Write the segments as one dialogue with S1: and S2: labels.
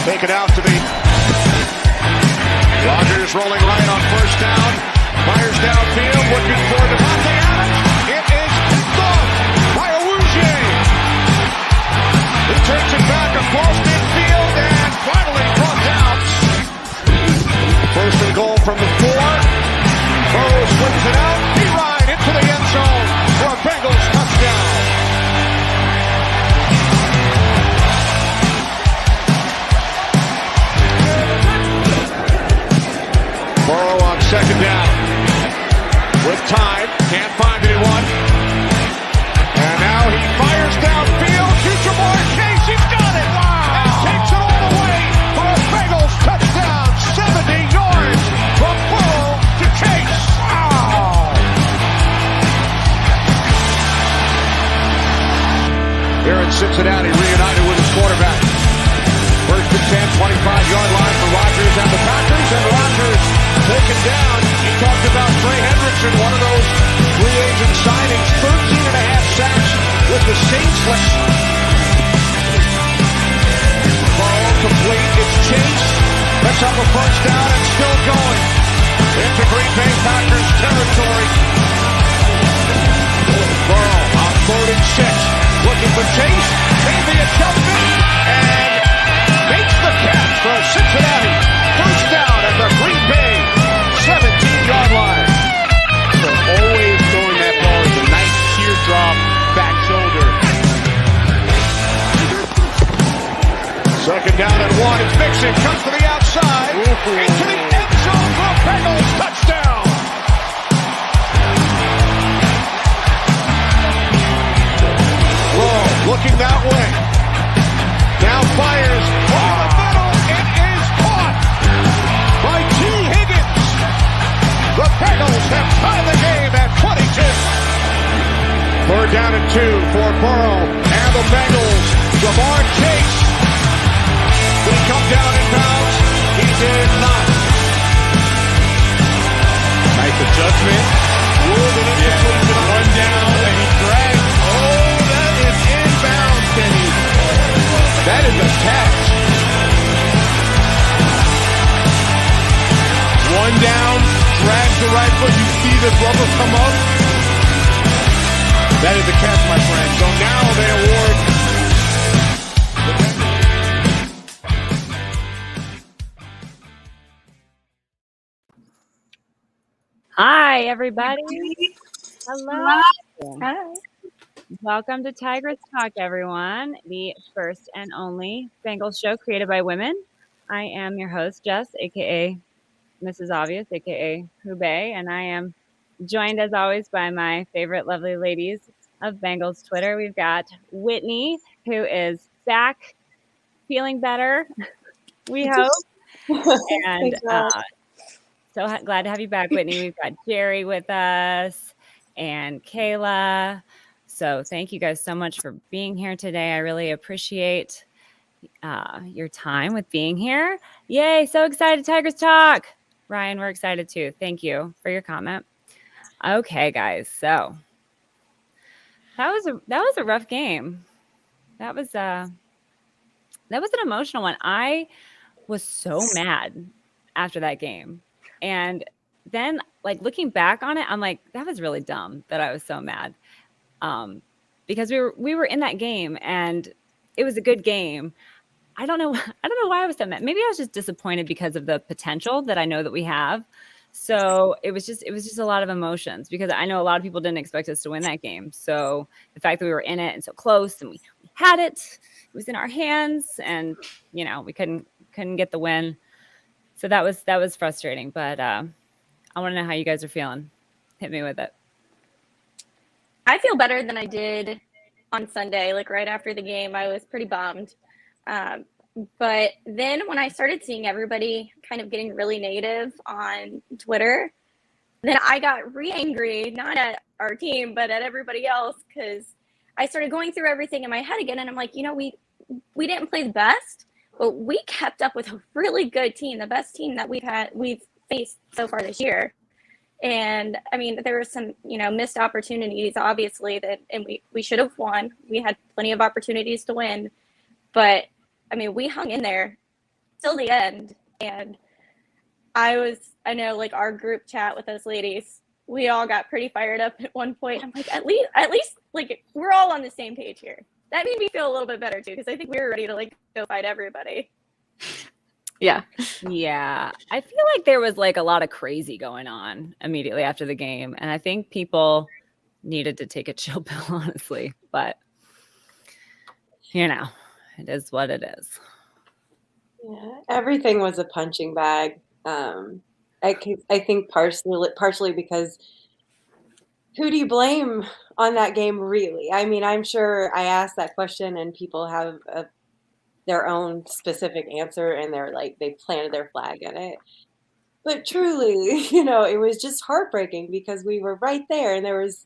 S1: Take it out to the Rodgers rolling right on first down. Fires downfield, looking for Devontae Adams. It is gone by Awuzie. He takes it back across midfield and finally brought down. First and goal from the 4. Burrow swings it out. P-Ride into the end zone for a Bengals touchdown. Burrow on second down. With time. Can't find anyone. And now he fires downfield to Jamar Chase. He's got it. Wow. And takes it all the way for a Bengals touchdown. 70 yards from Burrow to Chase. Wow. Here in Cincinnati, reunited with his quarterback. First and 10, 25-yard line for Rodgers and the Packers. And Rodgers taken down. He talked about Trey Hendrickson, one of those free agent signings. 13.5 sacks with the Saints. Ball complete. It's Chase. Picks up a first down and still going into Green Bay Packers territory. Burrow on 3rd and 6. Looking for Chase. Maybe a jumping. And makes the catch for Cincinnati. First down at the Green Bay 17-yard line.
S2: So always throwing that ball is a nice teardrop back shoulder.
S1: Second down and 1. It's Mixon. Comes to the outside. Into the end zone for a Bengals touchdown. Whoa, looking that way. Now fires over the middle. It is caught by T. Higgins. The Bengals have tied the game at 22. 3rd down and 2 for Burrow and the Bengals. Jamar Chase. Did he come down in bounds? He did not.
S2: Nice adjustment. One down and he drags. Oh, that is inbounds, Kenny. That is a catch. One down, drags the right foot. You see the rubber come up. That is a catch, my friend. So now they award.
S3: Hi, everybody. Hello.
S4: Hi.
S3: Welcome to Tigress Talk, everyone, the first and only Bengals show created by women. I am your host, Jess, a.k.a. Mrs. Obvious, a.k.a. Hube, and I am joined, as always, by my favorite lovely ladies of Bengals Twitter. We've got Whitney, who is back, feeling better, we hope. And so glad to have you back, Whitney. We've got Jerry with us and Kayla. So thank you guys so much for being here today. I really appreciate your time with being here. Yay, so excited, Tigress Talk. Ryan, we're excited too. Thank you for your comment. Okay, guys. So that was a rough game. That was an emotional one. I was so mad after that game. And then, like, looking back on it, I'm like, that was really dumb that I was so mad. Because we were in that game and it was a good game. I don't know why I was so mad. Maybe I was just disappointed because of the potential that I know that we have. So it was just a lot of emotions because I know a lot of people didn't expect us to win that game. So the fact that we were in it and so close and we had it was in our hands and, you know, we couldn't get the win. So that was frustrating, but I want to know how you guys are feeling. Hit me with it.
S4: I feel better than I did on Sunday. Like right after the game, I was pretty bummed. But then when I started seeing everybody kind of getting really negative on Twitter, then I got re-angry, not at our team, but at everybody else, because I started going through everything in my head again. And I'm like, you know, we didn't play the best, but we kept up with a really good team, the best team that we've faced so far this year. And I mean, there were some, you know, missed opportunities, obviously, and we should have won. We had plenty of opportunities to win, but I mean, we hung in there till the end. And I know like our group chat with those ladies, we all got pretty fired up at one point. I'm like, at least like we're all on the same page here. That made me feel a little bit better too, because I think we were ready to like go fight everybody.
S5: Yeah.
S3: Yeah. I feel like there was like a lot of crazy going on immediately after the game. And I think people needed to take a chill pill, honestly. But, it is what it is.
S6: Yeah, everything was a punching bag. I think partially because who do you blame on that game, really? I mean, I'm sure I asked that question and people have their own specific answer and they're like, they planted their flag in it. But truly, it was just heartbreaking because we were right there. And there was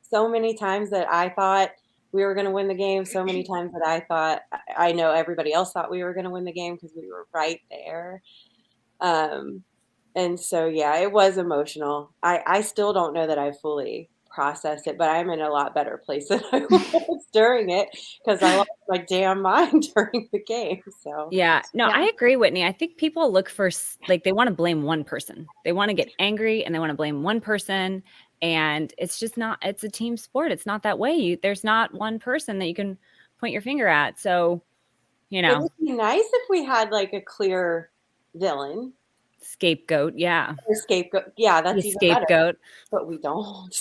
S6: so many times that I thought we were going to win the game. So many times that I thought, I know everybody else thought we were going to win the game because we were right there. And so, yeah, it was emotional. I still don't know that I fully processed it, but I'm in a lot better place than I was during it because I lost my damn mind during the game. So
S3: yeah, no, I agree, Whitney. I think people look for like they want to blame one person. They want to get angry and they want to blame one person. And it's just not. It's a team sport. It's not that way. There's not one person that you can point your finger at. So,
S6: it would be nice if we had like a clear villain.
S3: Scapegoat, yeah.
S6: Or scapegoat, yeah, that's even
S3: scapegoat.
S6: Better, but we don't.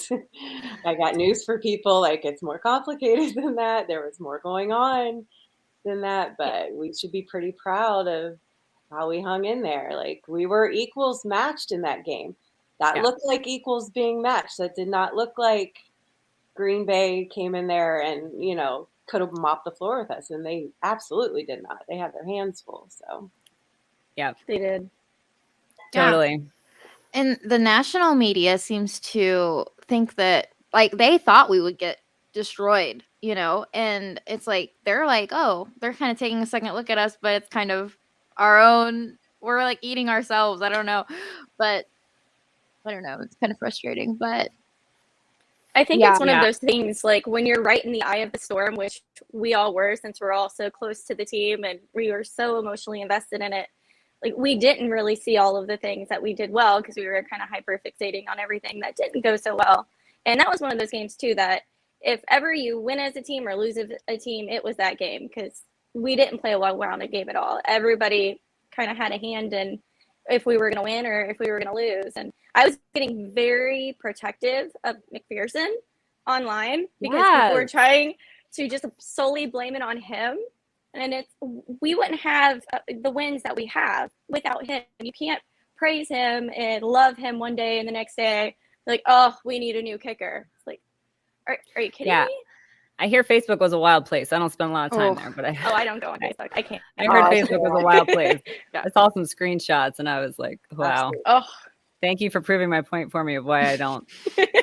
S6: I got news for people. Like, it's more complicated than that. There was more going on than that, but we should be pretty proud of how we hung in there. Like, we were equals matched in that game. That looked like equals being matched. That did not look like Green Bay came in there and could have mopped the floor with us, and they absolutely did not. They had their hands full. So
S3: yeah,
S4: they did.
S3: Totally.
S5: Yeah. And the national media seems to think that like they thought we would get destroyed, and it's like they're like, oh, they're kind of taking a second look at us, but it's kind of our own. We're like eating ourselves. I don't know, but I don't know. It's kind of frustrating, but
S4: I think it's one of those things like when you're right in the eye of the storm, which we all were since we're all so close to the team and we were so emotionally invested in it. Like we didn't really see all of the things that we did well because we were kind of hyper fixating on everything that didn't go so well. And that was one of those games too that if ever you win as a team or lose as a team, it was that game because we didn't play a well-rounded game at all. Everybody kind of had a hand in if we were going to win or if we were going to lose. And I was getting very protective of McPherson online because people were trying to just solely blame it on him. And we wouldn't have the wins that we have without him. You can't praise him and love him one day and the next day, like, oh, we need a new kicker. It's like, are you kidding me?
S3: I hear Facebook was a wild place. I don't spend a lot of time there, but
S4: I don't go on Facebook. I can't.
S3: I heard Facebook was a wild place. I saw some screenshots and I was like, wow.
S6: Absolutely.
S4: Oh,
S3: thank you for proving my point for me of why I don't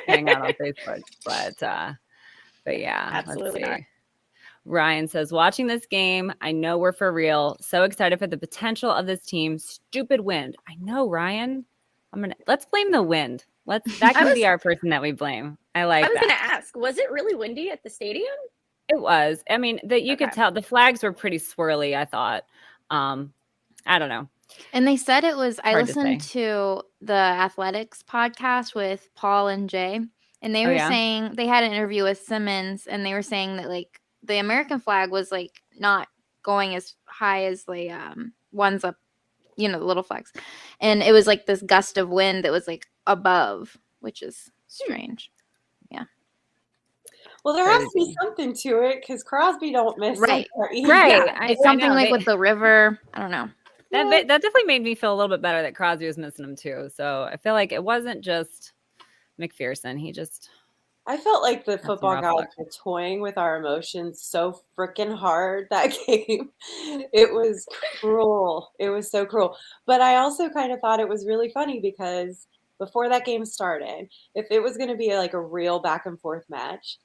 S3: hang out on Facebook. But yeah,
S4: absolutely not.
S3: Ryan says, watching this game, I know we're for real. So excited for the potential of this team. Stupid wind. I know, Ryan. Let's blame the wind. That can be our person that we blame. I was
S4: going to ask, was it really windy at the stadium?
S3: It was. I mean, you could tell the flags were pretty swirly, I thought. I don't know.
S5: And they said it was, I listened to the athletics podcast with Paul and Jay, and they were saying, they had an interview with Simmons, and they were saying that like the American flag was like not going as high as the ones up, the little flags. And it was like this gust of wind that was like above, which is strange. Yeah.
S6: Well, there has to be something to it because Crosby don't miss.
S5: Right.
S3: Right.
S5: It's something like with the river. I don't know.
S3: That definitely made me feel a little bit better that Crosby was missing him too. So I feel like it wasn't just McPherson.
S6: I felt like the football gods were toying with our emotions so freaking hard that game. It was cruel. It was so cruel. But I also kind of thought it was really funny because before that game started, if it was going to be like a real back and forth match,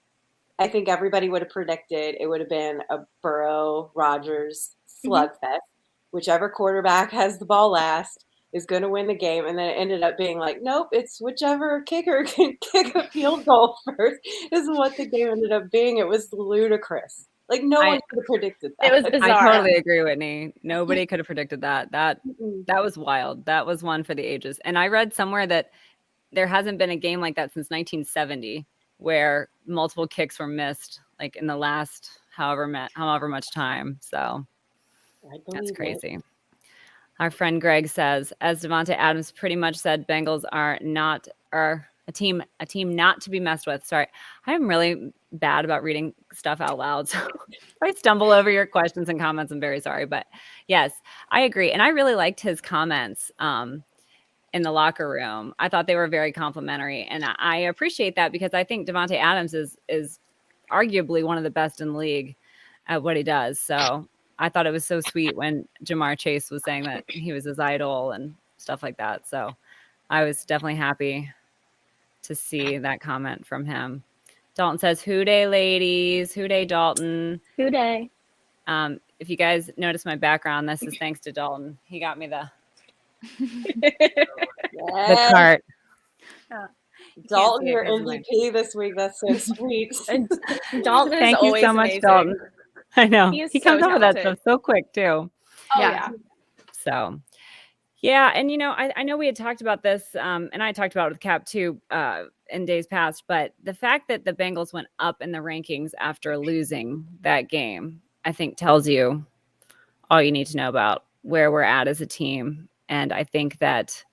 S6: I think everybody would have predicted it would have been a Burrow-Rodgers slugfest. Whichever quarterback has the ball last is going to win the game. And then it ended up being like, nope, it's whichever kicker can kick a field goal first is what the game ended up being. It was ludicrous. Like no one could have predicted that.
S4: It was bizarre.
S3: I totally agree, Whitney. Nobody could have predicted that. That was wild. That was one for the ages. And I read somewhere that there hasn't been a game like that since 1970 where multiple kicks were missed like in the last however much time. So that's crazy. Our friend Greg says, as Davante Adams pretty much said, Bengals are a team not to be messed with. Sorry, I'm really bad about reading stuff out loud. So if I stumble over your questions and comments, I'm very sorry. But yes, I agree. And I really liked his comments in the locker room. I thought they were very complimentary. And I appreciate that because I think Davante Adams is arguably one of the best in the league at what he does. So I thought it was so sweet when Jamar Chase was saying that he was his idol and stuff like that. So I was definitely happy to see that comment from him. Dalton says, "Who day, ladies? Who day, Dalton?
S4: Who day?"
S3: If you guys notice my background, this is thanks to Dalton. He got me the cart.
S6: Dalton, your MVP this week. That's so sweet.
S4: Dalton is
S3: Thank you so much,
S4: amazing.
S3: Dalton. I know. He comes up with that stuff so quick too.
S4: Oh yeah.
S3: So yeah, and I know we had talked about this, and I talked about it with Cap too in days past, but the fact that the Bengals went up in the rankings after losing that game, I think tells you all you need to know about where we're at as a team. And I think that,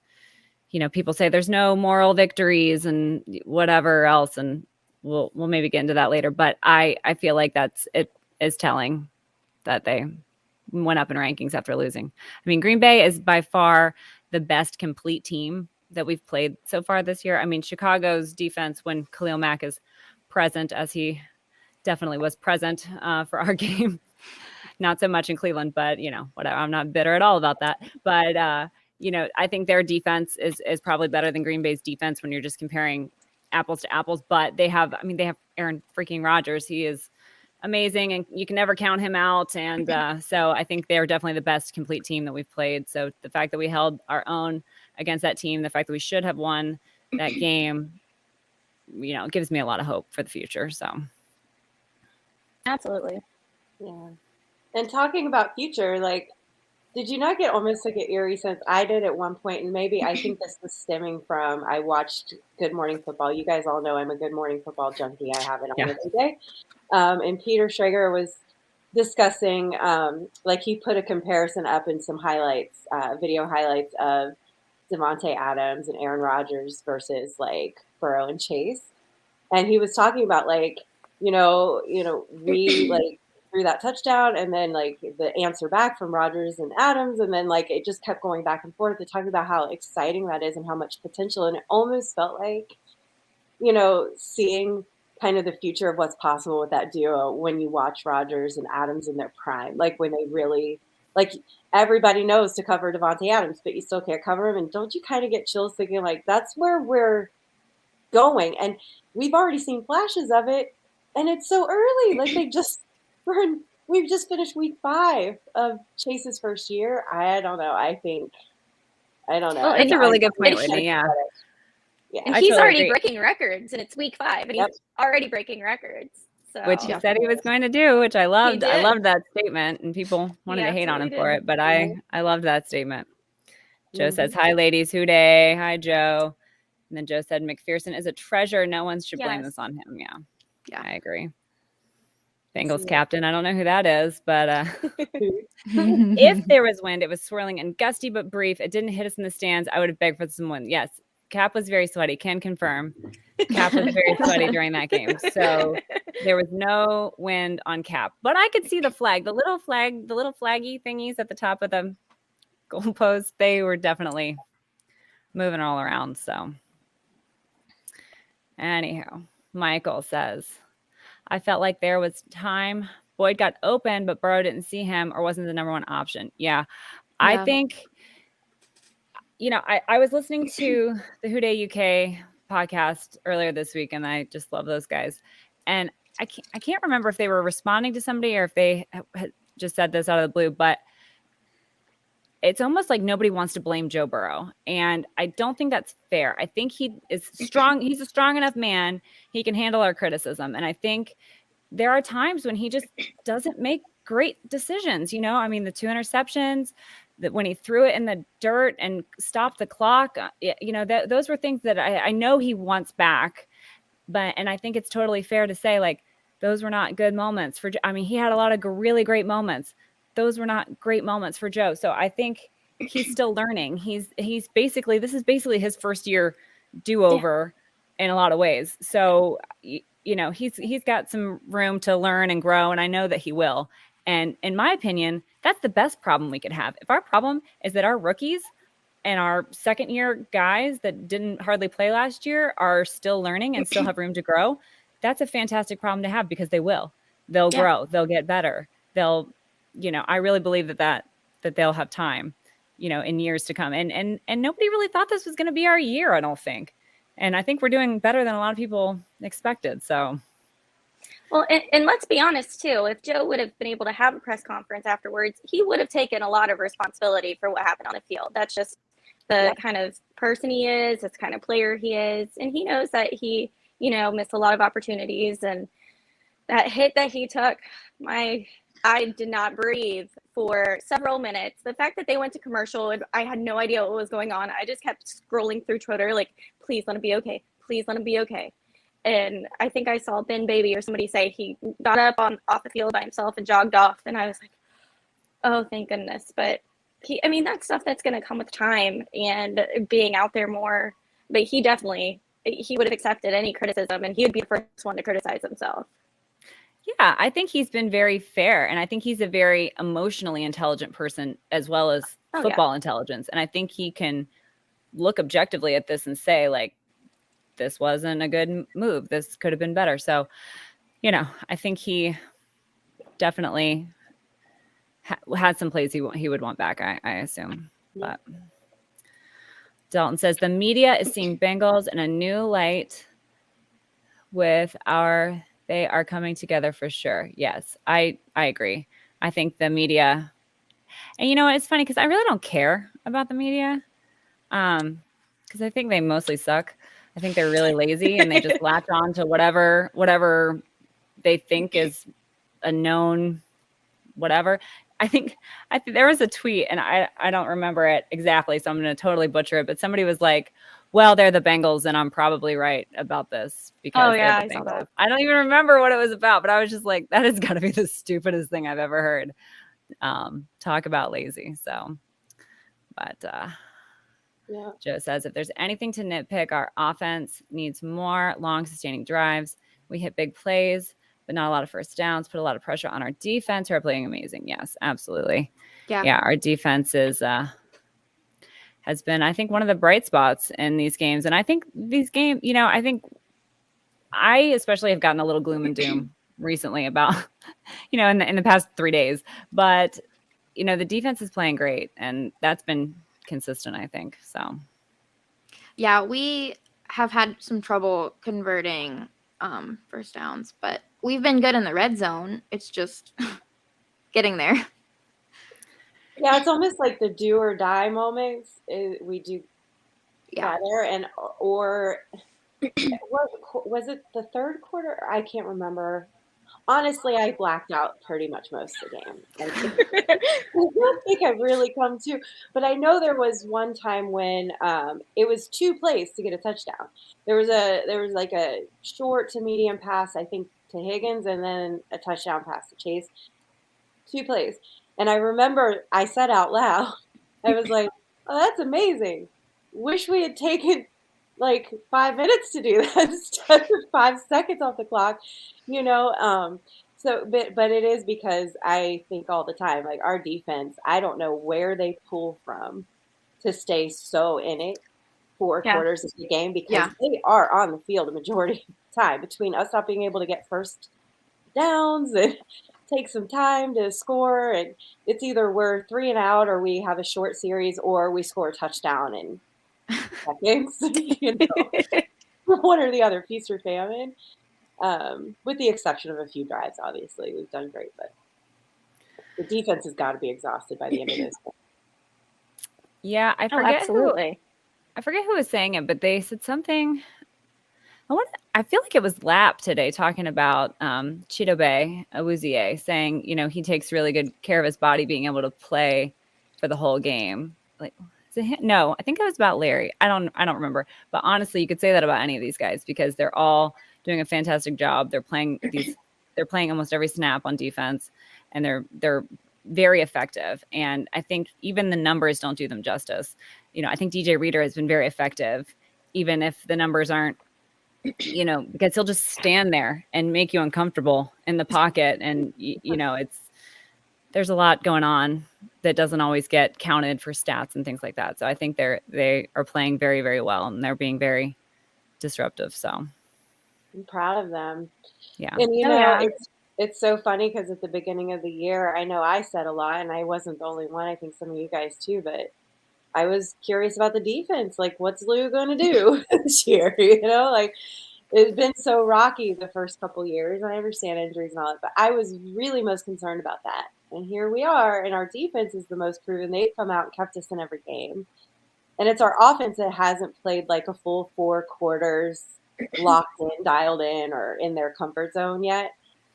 S3: people say there's no moral victories and whatever else, and we'll maybe get into that later. But I feel like it is telling that they went up in rankings after losing. I mean, Green Bay is by far the best complete team that we've played so far this year. I mean, Chicago's defense, when Khalil Mack is present, as he definitely was present for our game, not so much in Cleveland, but whatever. I'm not bitter at all about that. But I think their defense is probably better than Green Bay's defense when you're just comparing apples to apples. But they have Aaron freaking Rodgers. He is amazing, and you can never count him out. And so I think they're definitely the best complete team that we've played. So the fact that we held our own against that team, the fact that we should have won that game, gives me a lot of hope for the future. So
S4: absolutely.
S6: Yeah. And talking about future, did you not get almost like an eerie sense? I did at one point, and maybe I think this was stemming from I watched Good Morning Football. You guys all know I'm a Good Morning Football junkie. I have it on every day. And Peter Schrager was discussing, he put a comparison up in some highlights, video highlights of Davante Adams and Aaron Rodgers versus Burrow and Chase. And he was talking about we threw that touchdown, and then the answer back from Rodgers and Adams, and then it just kept going back and forth. They're talking about how exciting that is and how much potential, and it almost felt like seeing kind of the future of what's possible with that duo when you watch Rodgers and Adams in their prime, when they really everybody knows to cover Davante Adams, but you still can't cover him. And don't you kind of get chills thinking that's where we're going? And we've already seen flashes of it, and it's so early. We've just finished week 5 of Chase's first year. I don't know. I don't know.
S3: Well, it's a really good point, Whitney. Yeah.
S4: And he's already breaking records, and it's week 5, and he's already breaking records. So.
S3: Which he said he was going to do, which I loved. I loved that statement, and people wanted to hate on him for it, but I loved that statement. Joe says, "Hi, ladies. Who day? Hi, Joe." And then Joe said, "McPherson is a treasure. No one should blame this on him." Yeah, I agree. Bengals captain. I don't know who that is, but if there was wind, it was swirling and gusty but brief. It didn't hit us in the stands. I would have begged for some wind. Yes, Cap was very sweaty. Can confirm. Cap was very sweaty during that game. So there was no wind on Cap. But I could see the flag, the little flaggy thingies at the top of the goalpost. They were definitely moving all around. So anyhow, Michael says, "I felt like there was time. Boyd got open, but Burrow didn't see him or wasn't the number one option." Yeah. I think, I was listening to the Who Day UK podcast earlier this week, and I just love those guys. And I can't remember if they were responding to somebody or if they had just said this out of the blue, but it's almost like nobody wants to blame Joe Burrow. And I don't think that's fair. I think he is strong. He's a strong enough man. He can handle our criticism. And I think there are times when he just doesn't make great decisions. I mean, the 2 interceptions, that when he threw it in the dirt and stopped the clock, those were things that I know he wants back. And I think it's totally fair to say, like, those were not good moments for Joe. I mean, he had a lot of really great moments. Those were not great moments for Joe. So I think he's still learning. This is basically his first year do-over in a lot of ways. So, he's got some room to learn and grow, and I know that he will. And in my opinion, that's the best problem we could have. If our problem is that our rookies and our second-year guys that didn't hardly play last year are still learning and still have room to grow, that's a fantastic problem to have, because they will. They'll grow. They'll get better. I really believe that they'll have time, in years to come. And nobody really thought this was going to be our year, I don't think. And I think we're doing better than a lot of people expected. So.
S4: Well, and let's be honest too, if Joe would have been able to have a press conference afterwards, he would have taken a lot of responsibility for what happened on the field. That's just the kind of person he is, that's the kind of player he is. And he knows that he, missed a lot of opportunities, and that hit that he took, I did not breathe for several minutes. The fact that they went to commercial, I had no idea what was going on. I just kept scrolling through Twitter, like, please let him be okay. Please let him be okay. And I think I saw Ben Baby or somebody say he got up off the field by himself and jogged off. And I was like, oh, thank goodness. But that's stuff that's going to come with time and being out there more. But he would have accepted any criticism, and he would be the first one to criticize himself.
S3: Yeah, I think he's been very fair, and I think he's a very emotionally intelligent person as well as football intelligence. And I think he can look objectively at this and say, like, this wasn't a good move. This could have been better. So, I think he definitely had some plays he would want back, I assume. But Dalton says the media is seeing Bengals in a new light they are coming together for sure. Yes, I agree. I think the media, and it's funny because I really don't care about the media, because I think they mostly suck. I think they're really lazy and they just latch on to whatever they think is a known whatever. I think there was a tweet, and I don't remember it exactly, so I'm going to totally butcher it, but somebody was like, well, they're the Bengals, and I'm probably right about this because they're the Bengals. I don't even remember what it was about, but I was just like, that has got to be the stupidest thing I've ever heard. Talk about lazy. So, but Joe says, if there's anything to nitpick, our offense needs more long sustaining drives. We hit big plays, but not a lot of first downs, put a lot of pressure on our defense, who are playing amazing. Yes, absolutely. Yeah, our defense has been, I think, one of the bright spots in these games. And I think these games, I think I especially have gotten a little gloom and doom recently about, in the past 3 days. But, the defense is playing great, and that's been consistent, I think. So,
S5: yeah, we have had some trouble converting first downs, but we've been good in the red zone. It's just getting there.
S6: Yeah, it's almost like the do or die moments. We do better, and or what was it, the third quarter? I can't remember. Honestly, I blacked out pretty much most of the game. I don't think I've really come to, but I know there was one time when it was 2 plays to get a touchdown. There was like a short to medium pass, I think, to Higgins, and then a touchdown pass to Chase. 2 plays. And I remember I said out loud, I was like, oh, that's amazing. Wish we had taken like 5 minutes to do that instead of 5 seconds off the clock, So, but it is because I think all the time, like, our defense, I don't know where they pull from to stay so in it 4 quarters of the game, because they are on the field the majority of the time, between us not being able to get first downs and take some time to score. And it's either we're 3 and out, or we have a short series, or we score a touchdown in seconds, one or the other, feast or famine. With the exception of a few drives, obviously we've done great, but the defense has got to be exhausted by the end of this.
S3: Yeah, I forget who was saying it, but they said something I feel like it was Lap today talking about Chidobe Awuzie saying, he takes really good care of his body being able to play for the whole game. Like, is it him? No, I think it was about Larry. I don't remember. But honestly, you could say that about any of these guys because they're all doing a fantastic job. They're playing almost every snap on defense, and they're very effective. And I think even the numbers don't do them justice. I think DJ Reader has been very effective, even if the numbers aren't, because he'll just stand there and make you uncomfortable in the pocket. And, there's a lot going on that doesn't always get counted for stats and things like that. So I think they are playing very, very well, and they're being very disruptive. So
S6: I'm proud of them.
S3: Yeah.
S6: And, it's so funny because at the beginning of the year, I know I said a lot, and I wasn't the only one. I think some of you guys too, but I was curious about the defense. Like, what's Lou going to do this year? Like, it's been so rocky the first couple years. I understand injuries and all that, but I was really most concerned about that. And here we are, and our defense is the most proven. They've come out and kept us in every game. And it's our offense that hasn't played like a full 4 quarters locked in, dialed in, or in their comfort zone yet.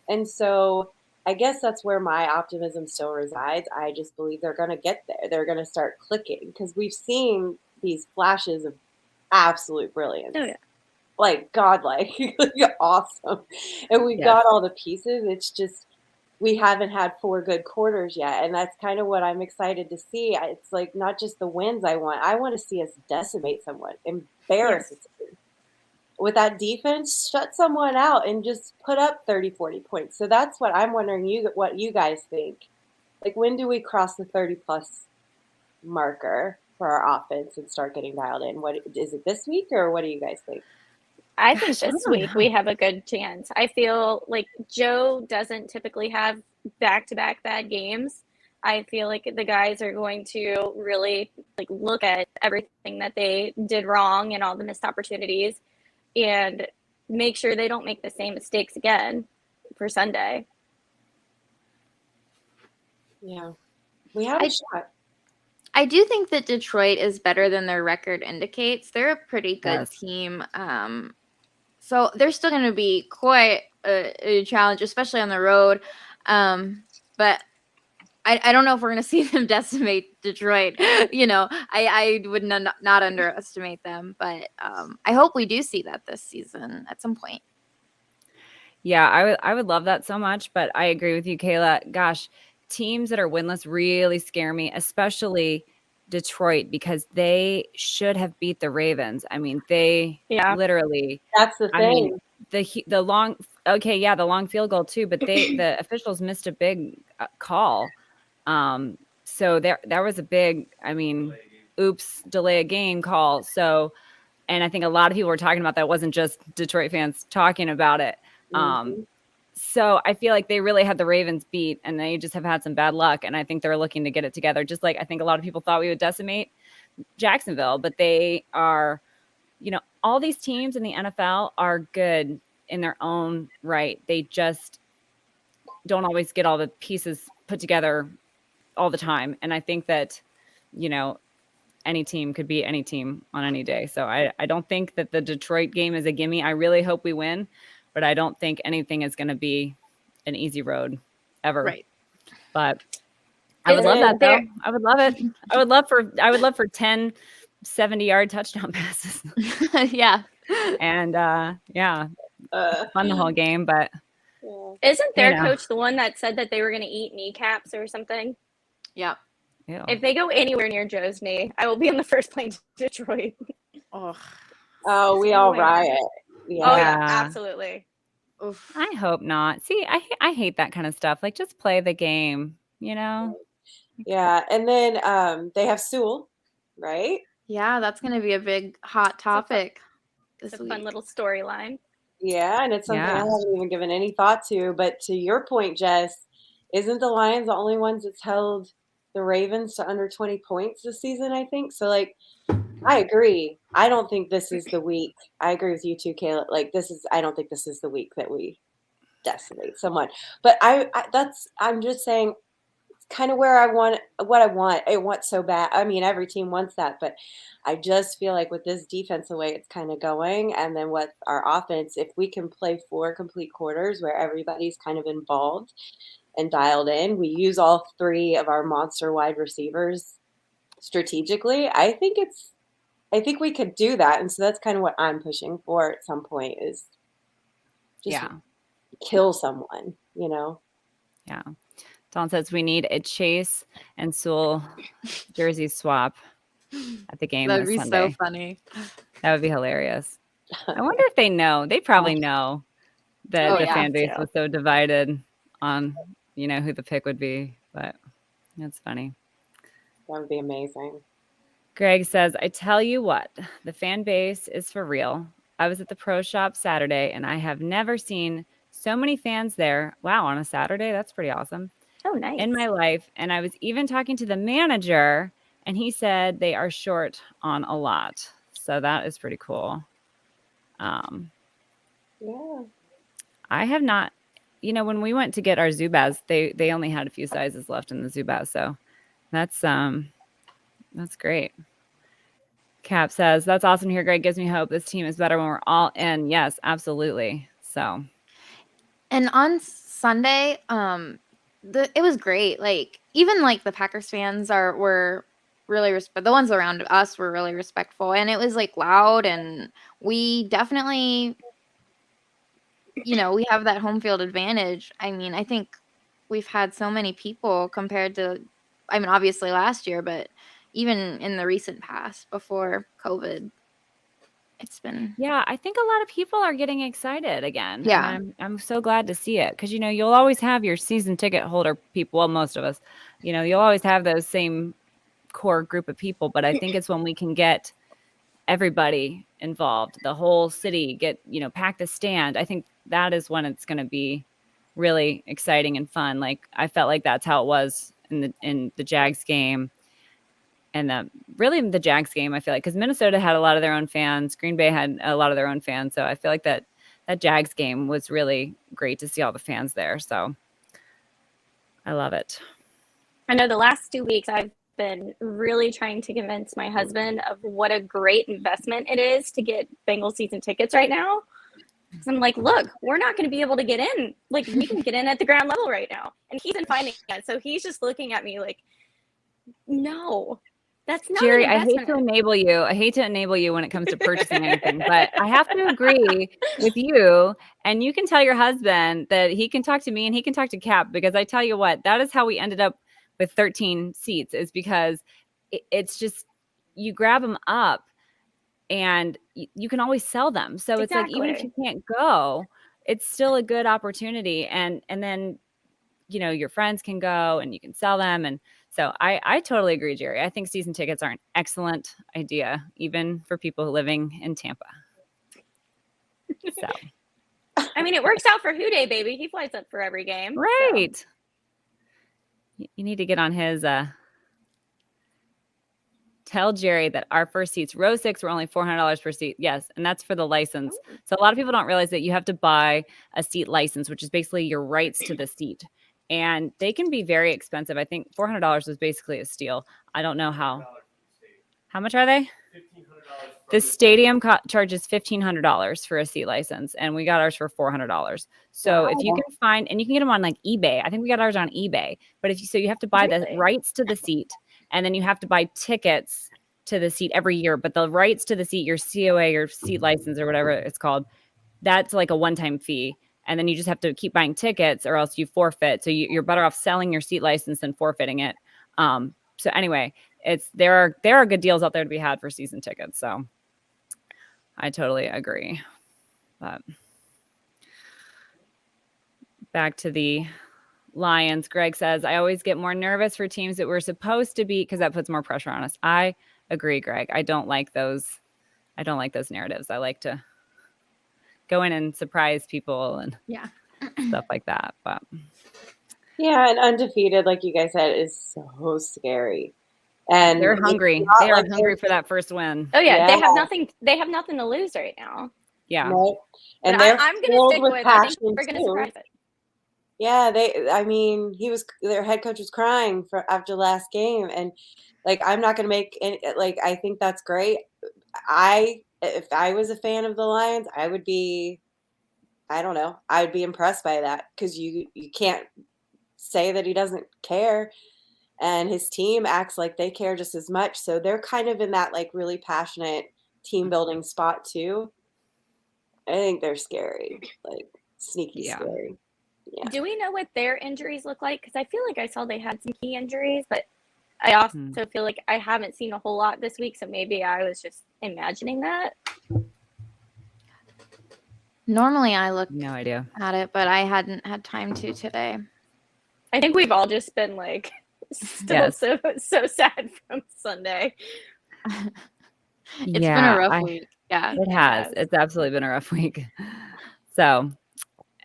S6: And so I guess that's where my optimism still resides. I just believe they're going to get there. They're going to start clicking because we've seen these flashes of absolute brilliance.
S4: Oh, yeah.
S6: Like godlike, awesome. And we've got all the pieces. It's just we haven't had 4 good quarters yet. And that's kind of what I'm excited to see. It's like not just the wins I want to see us decimate someone, embarrass us. With that defense, shut someone out and just put up 30, 40 points. So that's what I'm wondering what you guys think. Like, when do we cross the 30-plus marker for our offense and start getting dialed in? What is it, this week, or what do you guys think?
S4: I think this week we have a good chance. I feel like Joe doesn't typically have back-to-back bad games. I feel like the guys are going to really look at everything that they did wrong and all the missed opportunities and make sure they don't make the same mistakes again for Sunday.
S6: Yeah. We have a shot.
S5: I do think that Detroit is better than their record indicates. They're a pretty good team. So they're still going to be quite a challenge, especially on the road. But I don't know if we're going to see them decimate Detroit. I would not underestimate them. But I hope we do see that this season at some point.
S3: Yeah, I would love that so much. But I agree with you, Kayla. Gosh, teams that are winless really scare me, especially Detroit, because they should have beat the Ravens. I mean, they literally.
S6: That's the thing.
S3: I mean, the long field goal too, but the officials missed a big call. So there was a big, delay a game call. So, and I think a lot of people were talking about that. It wasn't just Detroit fans talking about it. So I feel like they really had the Ravens beat, and they just have had some bad luck. And I think they're looking to get it together. Just like I think a lot of people thought we would decimate Jacksonville, but they are, all these teams in the NFL are good in their own right. They just don't always get all the pieces put together all the time. And I think that, any team could beat any team on any day. So I don't think that the Detroit game is a gimme. I really hope we win, but I don't think anything is going to be an easy road ever.
S5: Right.
S3: But I would love that though. I would love it. I would love for 10 70-yard touchdown passes.
S5: Yeah.
S3: And fun the whole game, but
S4: isn't their coach the one that said that they were going to eat kneecaps or something?
S5: Yeah.
S3: Ew.
S4: If they go anywhere near Joe's knee, I will be on the first plane to Detroit.
S6: Oh, we all riot.
S4: Yeah. Oh yeah, absolutely.
S3: Oof. I hope not. See, I hate that kind of stuff. Like, just play the game,
S6: Yeah, and then they have Sewell, right?
S5: Yeah, that's going to be a big hot topic.
S4: It's a fun little storyline.
S6: Yeah, and it's something I haven't even given any thought to. But to your point, Jess, isn't the Lions the only ones that's held the Ravens to under 20 points this season, I think? So, I agree. I don't think this is the week. I agree with you too, Kayla. I don't think this is the week that we decimate someone. But I'm just saying, kind of where I want so bad. I mean, every team wants that, but I just feel like with this defense, the way it's kind of going, and then with our offense, if we can play 4 complete quarters where everybody's kind of involved and dialed in, we use all 3 of our monster wide receivers strategically. I think we could do that, and so that's kind of what I'm pushing for at some point is just kill someone, you know?
S3: Yeah. Dawn says we need a Chase and Sewell jersey swap at the game
S5: That'd
S3: this
S5: be
S3: Sunday.
S5: so funny.
S3: That would be hilarious. I wonder if they know. They probably know that the fan base was so divided on, you know, who the pick would be, but that's funny.
S6: That would be amazing.
S3: Greg says, I tell you what, the fan base is for real. I was at the pro shop Saturday, and I have never seen so many fans there. Wow, on a Saturday? That's pretty awesome.
S4: Oh, nice.
S3: In my life. And I was even talking to the manager, and he said they are short on a lot. So that is pretty cool.
S6: Yeah.
S3: I have not, you know, when we went to get our Zubaz, they only had a few sizes left in the Zubaz. So that's great. Cap says, that's awesome to hear. Greg, gives me hope. This team is better when we're all in. Yes, absolutely. So.
S5: And on Sunday, it was great. Like, even like the Packers fans were really the ones around us were really respectful, and it was like loud, and we definitely, you know, we have that home field advantage. I mean, I think we've had so many people compared to, I mean, obviously last year, but even in the recent past before COVID, it's been.
S3: Yeah, I think a lot of people are getting excited again.
S5: Yeah.
S3: And I'm so glad to see it because, you know, you'll always have your season ticket holder people. Well, most of us, you know, you'll always have those same core group of people. But I think it's when we can get everybody involved, the whole city pack the stand. I think that is when it's going to be really exciting and fun. Like I felt like that's how it was in the Jags game. And the Jags game, I feel like, because Minnesota had a lot of their own fans. Green Bay had a lot of their own fans. So I feel like that Jags game was really great to see all the fans there. So I love it.
S4: I know the last 2 weeks I've been really trying to convince my husband of what a great investment it is to get Bengals season tickets right now. Because I'm like, look, we're not going to be able to get in. Like, we can get in at the ground level right now. And he's been finding it. So he's just looking at me like, no. That's not
S3: Jerry, I hate to enable you. I hate to enable you when it comes to purchasing anything, but I have to agree with you. And you can tell your husband that he can talk to me and he can talk to Cap, because I tell you what, that is how we ended up with 13 seats, is because it's just, you grab them up and you can always sell them. So it's like, even if you can't go, it's still a good opportunity. And then, you know, your friends can go and you can sell them. And so I totally agree, Jerry. I think season tickets are an excellent idea, even for people living in Tampa. So,
S4: I mean, it works out for Houday, baby. He flies up for every game.
S3: Right. So. You need to get on his, tell Jerry that our first seats, row 6, were only $400 per seat. Yes. And that's for the license. So a lot of people don't realize that you have to buy a seat license, which is basically your rights to the seat. And they can be very expensive. I think $400 was basically a steal. I don't know how much are they? The stadium charges $1,500 for a seat license, and we got ours for $400. So if you can find, and you can get them on like eBay. I think we got ours on eBay. But you have to buy the rights to the seat, and then you have to buy tickets to the seat every year. But the rights to the seat, your COA, your seat license, or whatever it's called, that's like a one-time fee. And then you just have to keep buying tickets, or else you forfeit. So you're better off selling your seat license than forfeiting it. So anyway, there are good deals out there to be had for season tickets. So I totally agree. But back to the Lions, Greg says, I always get more nervous for teams that we're supposed to beat because that puts more pressure on us. I agree, Greg. I don't like those narratives. I like to go in and surprise people and stuff like that. But
S6: yeah, and undefeated, like you guys said, is so scary. And
S3: they're hungry. They are hungry for that first win.
S4: Oh yeah, they have nothing to lose right now.
S3: Yeah.
S6: Right? And
S4: I'm going to stick with, I think we're going to surprise it.
S6: Yeah, their head coach was crying after last game, and like I'm not gonna make any, like I think that's great. If I was a fan of the Lions, I would be, I don't know, I would be impressed by that because you can't say that he doesn't care, and his team acts like they care just as much. So they're kind of in that like really passionate team building spot too. I think they're scary, like sneaky scary. Yeah.
S4: Do we know what their injuries look like? Because I feel like I saw they had some key injuries, but I also feel like I haven't seen a whole lot this week, so maybe I was just imagining that.
S5: Normally I look
S3: no idea
S5: at it, but I hadn't had time to today.
S4: I think we've all just been like still so sad from Sunday.
S5: It's been a rough week. Yeah.
S3: It has. It's absolutely been a rough week. So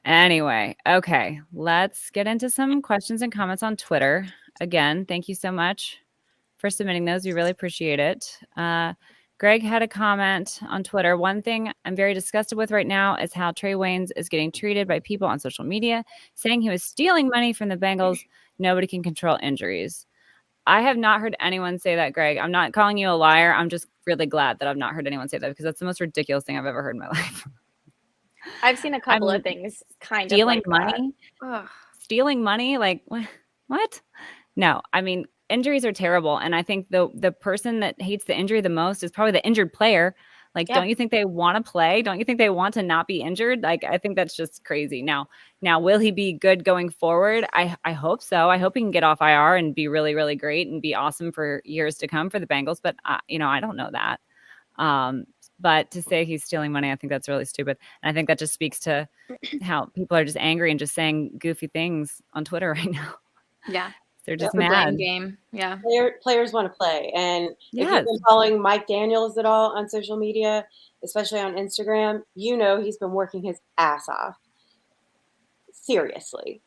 S3: anyway, okay, let's get into some questions and comments on Twitter. Again, thank you so much for submitting those. We really appreciate it. Greg had a comment on Twitter. One thing I'm very disgusted with right now is how Trey Waynes is getting treated by people on social media, saying he was stealing money from the Bengals. Nobody can control injuries. I have not heard anyone say that, Greg. I'm not calling you a liar. I'm just really glad that I've not heard anyone say that because that's the most ridiculous thing I've ever heard in my life.
S4: I've seen a couple of things kind of
S3: stealing
S4: like
S3: money. Stealing money? Like what? No, I mean, injuries are terrible. And I think the person that hates the injury the most is probably the injured player. Like, don't you think they want to play? Don't you think they want to not be injured? Like, I think that's just crazy. Now, will he be good going forward? I hope so. I hope he can get off IR and be really, really great and be awesome for years to come for the Bengals. But, I don't know that. But to say he's stealing money, I think that's really stupid. And I think that just speaks to how people are just angry and just saying goofy things on Twitter right now.
S5: Yeah.
S3: They're just mad.
S5: Game. Yeah.
S6: Players want to play. And if you've been following Mike Daniels at all on social media, especially on Instagram, he's been working his ass off. Seriously.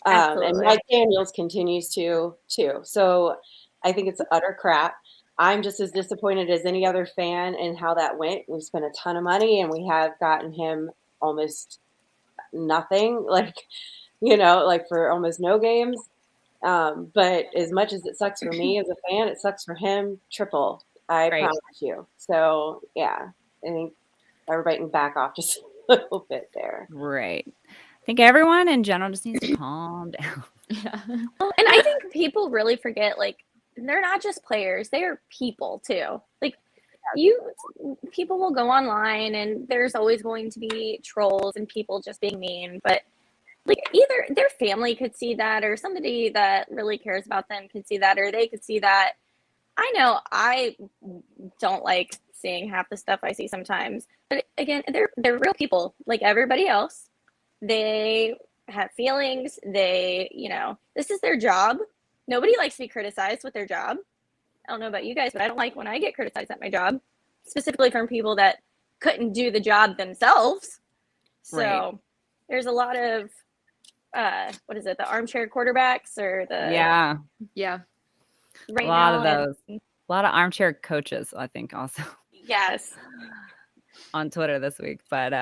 S6: And Mike Daniels continues to too. So I think it's utter crap. I'm just as disappointed as any other fan in how that went. We spent a ton of money and we have gotten him almost nothing, like for almost no games. But as much as it sucks for me as a fan, it sucks for him triple. I promise you. So yeah, I think everybody can back off just a little bit there.
S3: Right. I think everyone in general just needs to calm down.
S5: Yeah.
S4: Well, and I think people really forget, like, they're not just players, they are people too. Like, people will go online and there's always going to be trolls and people just being mean, but like either their family could see that or somebody that really cares about them could see that, or they could see that. I know I don't like seeing half the stuff I see sometimes, but again, they're real people like everybody else. They have feelings. They, this is their job. Nobody likes to be criticized with their job. I don't know about you guys, but I don't like when I get criticized at my job, specifically from people that couldn't do the job themselves. So there's a lot of, what is it? The armchair quarterbacks or the.
S3: Yeah.
S4: Right
S3: a lot of those. A lot of armchair coaches, I think, also.
S4: Yes.
S3: On Twitter this week. But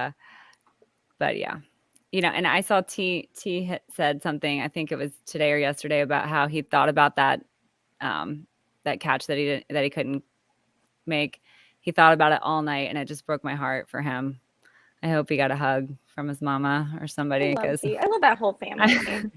S3: yeah. And I saw T said something, I think it was today or yesterday, about how he thought about that catch that he couldn't make. He thought about it all night, and it just broke my heart for him. I hope he got a hug from his mama or somebody.
S4: I love that whole family.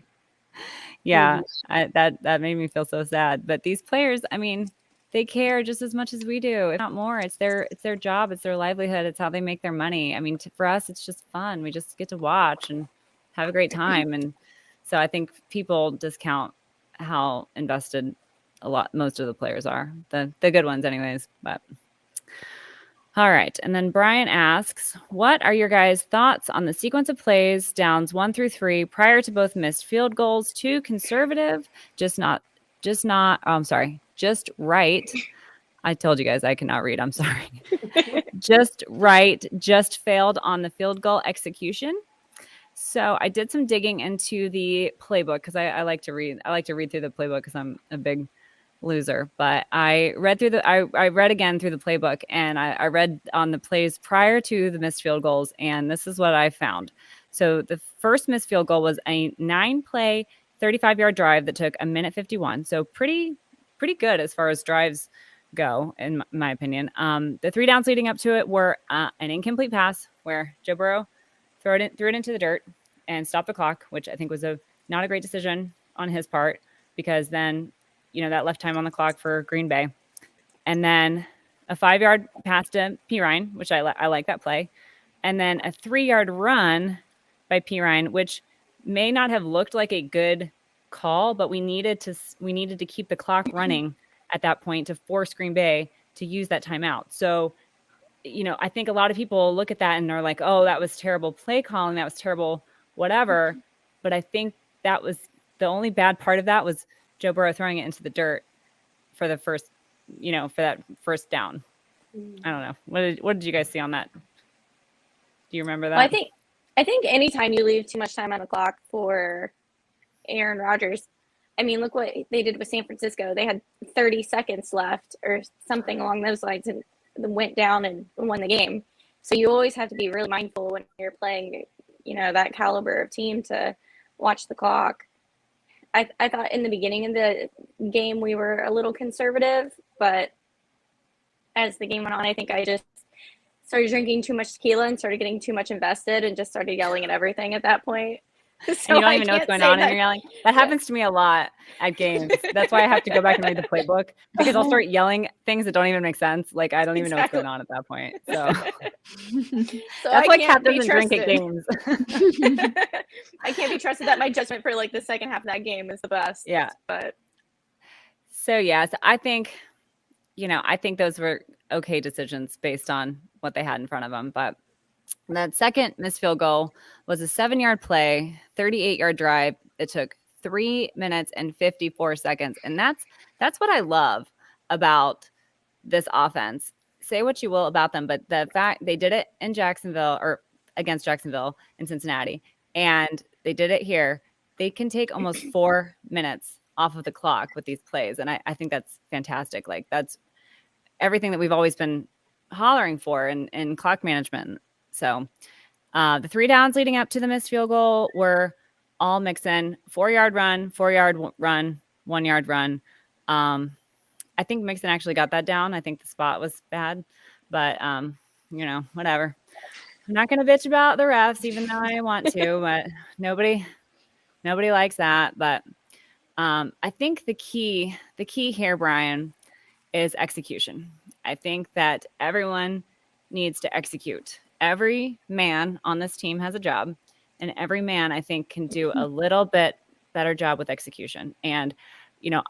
S3: Yeah, that made me feel so sad. But these players, I mean, they care just as much as we do, if not more. It's their job. It's their livelihood. It's how they make their money. I mean, for us, it's just fun. We just get to watch and have a great time. And so I think people discount how invested most of the players are, the good ones anyways. But all right. And then Brian asks, what are your guys' thoughts on the sequence of plays, downs 1 through 3, prior to both missed field goals? Too conservative, just right. I told you guys I cannot read. I'm sorry. Just right. Just failed on the field goal execution. So I did some digging into the playbook because I like to read. I like to read through the playbook because I'm a big loser. But I read again through the playbook, and I read on the plays prior to the missed field goals, and this is what I found. So the first missed field goal was a 9-play, 35-yard drive that took 1:51. So pretty good as far as drives go, in my opinion. The 3 downs leading up to it were an incomplete pass where Joe Burrow threw it into the dirt and stopped the clock, which I think was not a great decision on his part, because then, that left time on the clock for Green Bay. And then a 5-yard pass to Pirine, which I like that play. And then a 3-yard run by Pirine, which may not have looked like a good call, but we needed to keep the clock running at that point to force Green Bay to use that timeout. So, I think a lot of people look at that and are like, oh, that was terrible play calling. That was terrible, whatever. But I think that was the only bad part of that was Joe Burrow throwing it into the dirt for the first, for that first down. I don't know. What did you guys see on that? Do you remember that?
S4: Well, I think anytime you leave too much time on the clock for Aaron Rodgers, I mean, look what they did with San Francisco. They had 30 seconds left or something along those lines and went down and won the game. So you always have to be really mindful when you're playing, that caliber of team to watch the clock. I thought in the beginning of the game we were a little conservative, but as the game went on, I think I just started drinking too much tequila and started getting too much invested and just started yelling at everything at that point. So
S3: and you don't even know what's going on and you're yelling. That happens to me a lot at games. That's why I have to go back and read the playbook, because I'll start yelling things that don't even make sense. Like, I don't even know what's going on at that point. So, that's why Kat doesn't drink at games.
S4: I can't be trusted that my judgment for like the second half of that game is the best.
S3: Yeah.
S4: But
S3: so I think, I think those were okay decisions based on what they had in front of them. But that second missed field goal was a 7-yard play, 38-yard drive. It took 3 minutes and 54 seconds. And that's what I love about this offense. Say what you will about them, but the fact they did it in Jacksonville or against Jacksonville in Cincinnati, and they did it here. They can take almost 4 minutes off of the clock with these plays. And I think that's fantastic. Like, that's everything that we've always been hollering for in clock management. So the 3 downs leading up to the missed field goal were all Mixon, 4-yard run, 4-yard run, 1-yard run. I think Mixon actually got that down. I think the spot was bad, but whatever. I'm not going to bitch about the refs, even though I want to, but nobody likes that. But I think the key here, Brian, is execution. I think that everyone needs to execute. Every man on this team has a job, and every man, I think, can do a little bit better job with execution. And,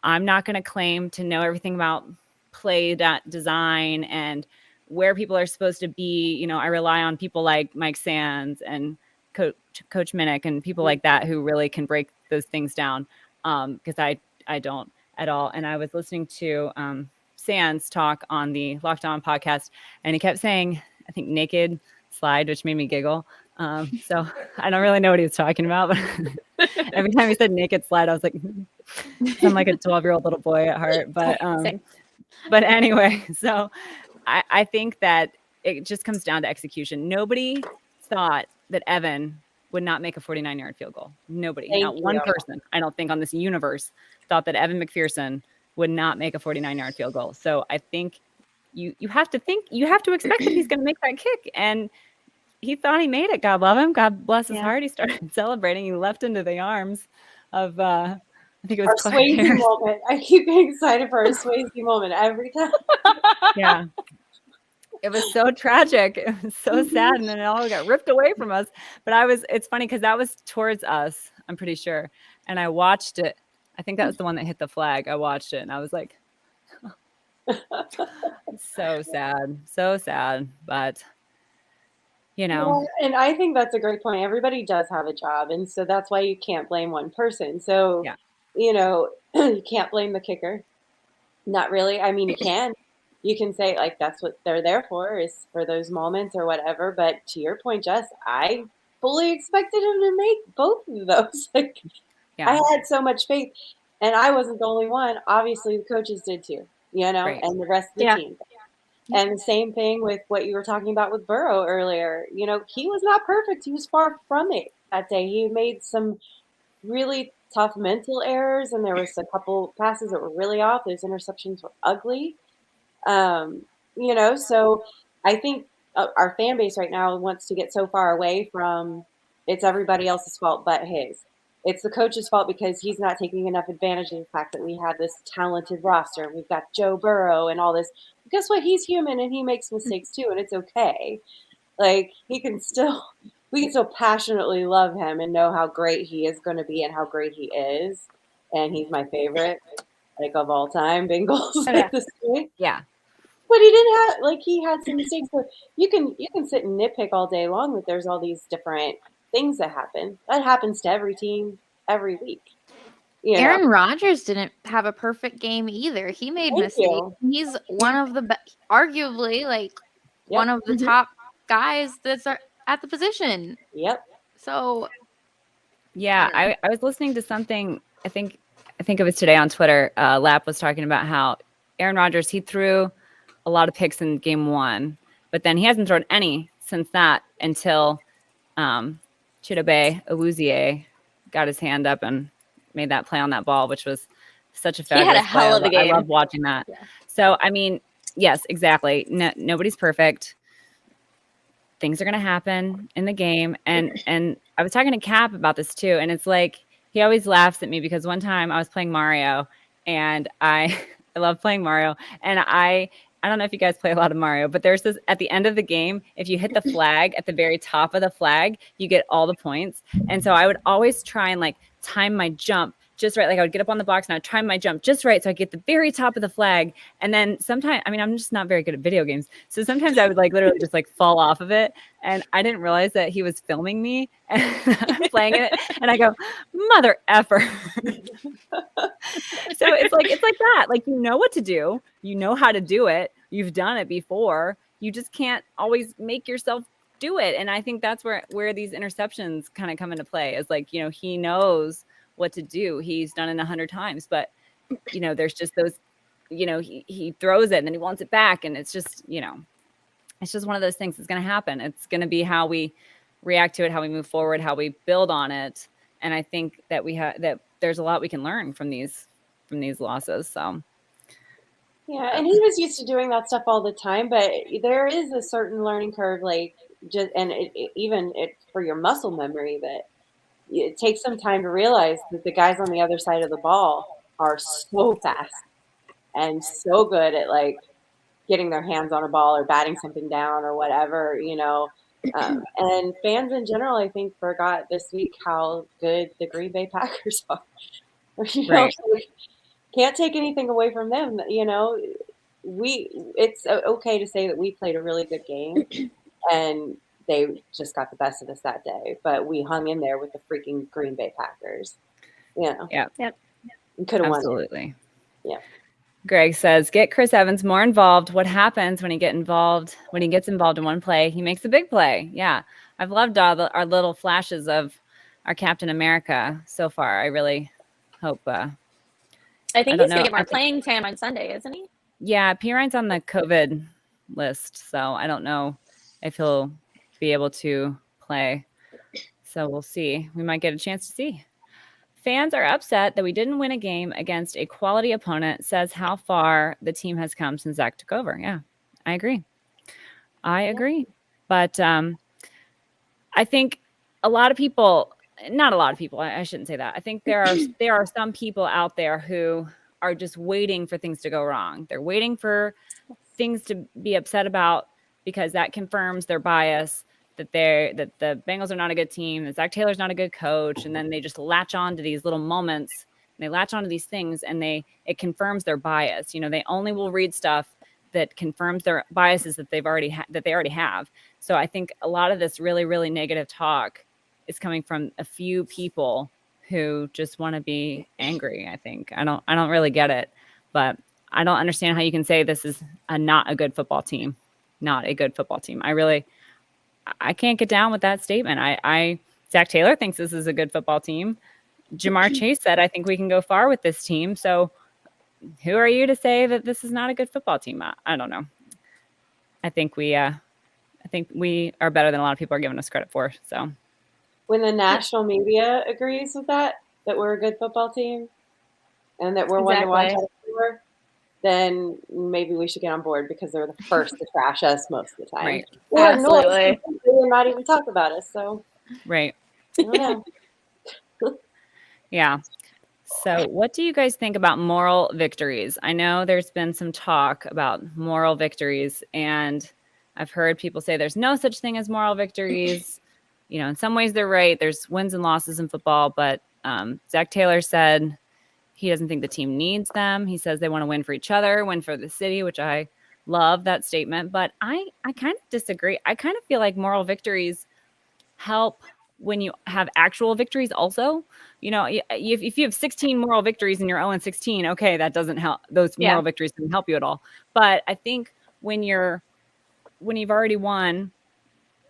S3: I'm not going to claim to know everything about play design and where people are supposed to be. I rely on people like Mike Sands and Coach Minnick and people like that who really can break those things down, because I don't at all. And I was listening to Sands talk on the Locked On podcast, and he kept saying, I think, naked slide, which made me giggle. So I don't really know what he was talking about, but every time he said naked slide, I was like, I'm like a 12-year-old little boy at heart. But anyway, so I think that it just comes down to execution. Nobody thought that Evan would not make a 49-yard field goal. Nobody, not one person, I don't think, on this universe thought that Evan McPherson would not make a 49-yard field goal. So I think you have to expect that he's going to make that kick. And he thought he made it. God love him. God bless his heart. He started celebrating. He leapt into the arms of, I think it was
S6: our Swayze moment. I keep getting excited for our Swayze moment every time.
S3: Yeah. It was so tragic. It was so sad. And then it all got ripped away from us. But it's funny because that was towards us, I'm pretty sure. And I watched it. I think that was the one that hit the flag. I watched it and I was like, so sad. So sad. But,
S6: and I think that's a great point. Everybody does have a job. And so that's why you can't blame one person. So, you can't blame the kicker. Not really. I mean, you can. You can say, like, that's what they're there for, is for those moments or whatever. But to your point, Jess, I fully expected him to make both of those. Like, I had so much faith. And I wasn't the only one. Obviously, the coaches did too, right. And the rest of the team. And the same thing with what you were talking about with Burrow earlier. He was not perfect. He was far from it. that day. He made some really tough mental errors, and there was a couple passes that were really off. Those interceptions were ugly. So I think our fan base right now wants to get so far away from it's everybody else's fault but his. It's the coach's fault because he's not taking enough advantage of the fact that we have this talented roster. We've got Joe Burrow and all this. Guess what? He's human and he makes mistakes too, and it's okay. Like we can still passionately love him and know how great he is going to be and how great he is. And he's my favorite, of all time, Bengals at this point.
S3: Yeah.
S6: But he had some mistakes. So you can sit and nitpick all day long that there's all these different things that happen. That happens to every team every week.
S5: Aaron Rodgers didn't have a perfect game either. He made mistakes. He's one of the arguably one of the top guys that's at the position.
S6: Yep.
S5: So
S3: yeah, I was listening to something. I think it was today on Twitter. Lap was talking about how Aaron Rodgers, he threw a lot of picks in game 1, but then he hasn't thrown any since that until Chidobe Awuzie got his hand up and made that play on that ball, which was such a fabulous
S4: He had a hell of a game.
S3: I love watching that. Yeah. So, I mean, yes, exactly. Nobody's perfect. Things are going to happen in the game. And I was talking to Cap about this too. And it's like, he always laughs at me because one time I was playing Mario and I love playing Mario. And I don't know if you guys play a lot of Mario, but there's this at the end of the game, if you hit the flag at the very top of the flag, you get all the points. And so I would always try and time my jump just right. I would get up on the box and I'd time my jump just right. So I get the very top of the flag. And then sometimes, I'm just not very good at video games. So sometimes I would literally just fall off of it. And I didn't realize that he was filming me and I'm playing it. And I go, mother effer. So it's like that. You know what to do. You know how to do it. You've done it before. You just can't always make yourself do it. And I think that's where these interceptions kind of come into play is he knows what to do. He's done it 100 times, but there's just those, he throws it and then he wants it back. And it's just, it's just one of those things that's going to happen. It's going to be how we react to it, how we move forward, how we build on it. And I think that that there's a lot we can learn from these losses. So.
S6: Yeah. And he was used to doing that stuff all the time, but there is a certain learning curve, even for your muscle memory that it takes some time to realize that the guys on the other side of the ball are so fast and so good at getting their hands on a ball or batting something down or whatever, and fans in general, I think, forgot this week how good the Green Bay Packers are.
S3: Right.
S6: Can't take anything away from them. It's okay to say that we played a really good game and they just got the best of us that day, but we hung in there with the freaking Green Bay Packers.
S3: Yeah.
S4: Yep.
S6: We could have won.
S3: Absolutely.
S6: Yeah.
S3: Greg says, get Chris Evans more involved. What happens when he gets involved in one play? He makes a big play. Yeah. I've loved all our little flashes of our Captain America so far. I really hope.
S4: I think he's going to get more playing time on Sunday, isn't he?
S3: Yeah. P. Ryan's on the COVID list, so I don't know if he'll be able to play. So we'll see. We might get a chance to see. Fans are upset that we didn't win a game against a quality opponent, says how far the team has come since Zach took over. Yeah, I agree. But I think not a lot of people, I shouldn't say that. I think there are some people out there who are just waiting for things to go wrong. They're waiting for things to be upset about because that confirms their bias that the Bengals are not a good team, that Zach Taylor's not a good coach, and then they just latch on to these little moments, and they latch on to these things, and it confirms their bias. They only will read stuff that confirms their biases that they already have. So I think a lot of this really, really negative talk is coming from a few people who just want to be angry. I think I don't really get it, but I don't understand how you can say this is not a good football team. Not a good football team. I can't get down with that statement. Zach Taylor thinks this is a good football team. Jamar Chase said, I think we can go far with this team. So who are you to say that this is not a good football team? I don't know. I think we are better than a lot of people are giving us credit for. So
S6: when the national media agrees with that we're a good football team and that we're one to watch out for, then maybe we should get on board because they're the first to trash us most of the time.
S3: Right.
S6: Or absolutely. Or not even talk about us. So
S3: right.
S6: I don't know.
S3: Yeah. So what do you guys think about moral victories? I know there's been some talk about moral victories, and I've heard people say there's no such thing as moral victories. You know, in some ways they're right. There's wins and losses in football, but Zach Taylor said he doesn't think the team needs them. He says they want to win for each other, win for the city, which I love that statement. But I kind of disagree. I kind of feel like moral victories help when you have actual victories also. You know, if you have 16 moral victories and you're 0-16, okay, that doesn't help. Those moral victories don't help you at all. But I think when you've already won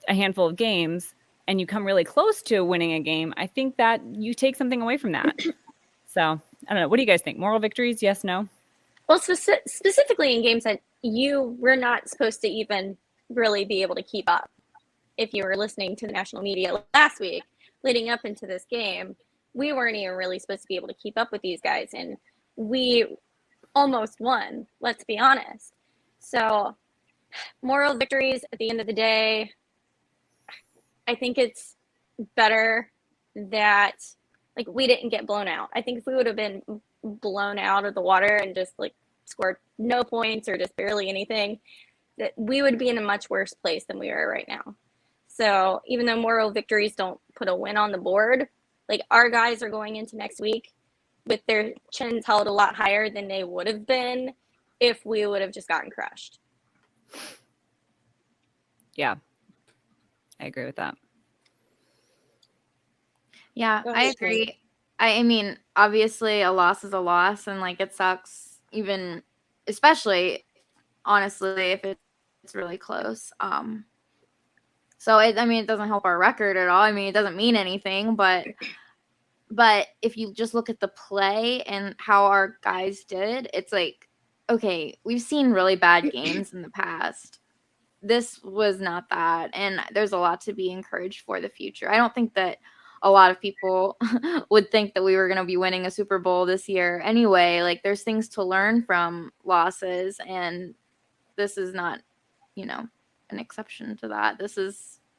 S3: a handful of games and you come really close to winning a game, I think that you take something away from that. So I don't know. What do you guys think? Moral victories? Yes, no?
S4: Well, specifically in games that you were not supposed to even really be able to keep up. If you were listening to the national media last week, leading up into this game, we weren't even really supposed to be able to keep up with these guys. And we almost won, let's be honest. So moral victories at the end of the day, I think it's better that like we didn't get blown out. I think if we would have been blown out of the water and just like scored no points or just barely anything, that we would be in a much worse place than we are right now. So even though moral victories don't put a win on the board, like our guys are going into next week with their chins held a lot higher than they would have been if we would have just gotten crushed.
S3: Yeah, I agree with that.
S5: Yeah, I agree. I mean, obviously a loss is a loss, and like it sucks, even especially honestly if it's really close. So it doesn't help our record at all. I mean, it doesn't mean anything, but if you just look at the play and how our guys did, it's like, okay, we've seen really bad games in the past. This was not that, and there's a lot to be encouraged for the future. I don't think that a lot of people would think that we were going to be winning a Super Bowl this year anyway. Like, there's things to learn from losses, and this is not, an exception to that.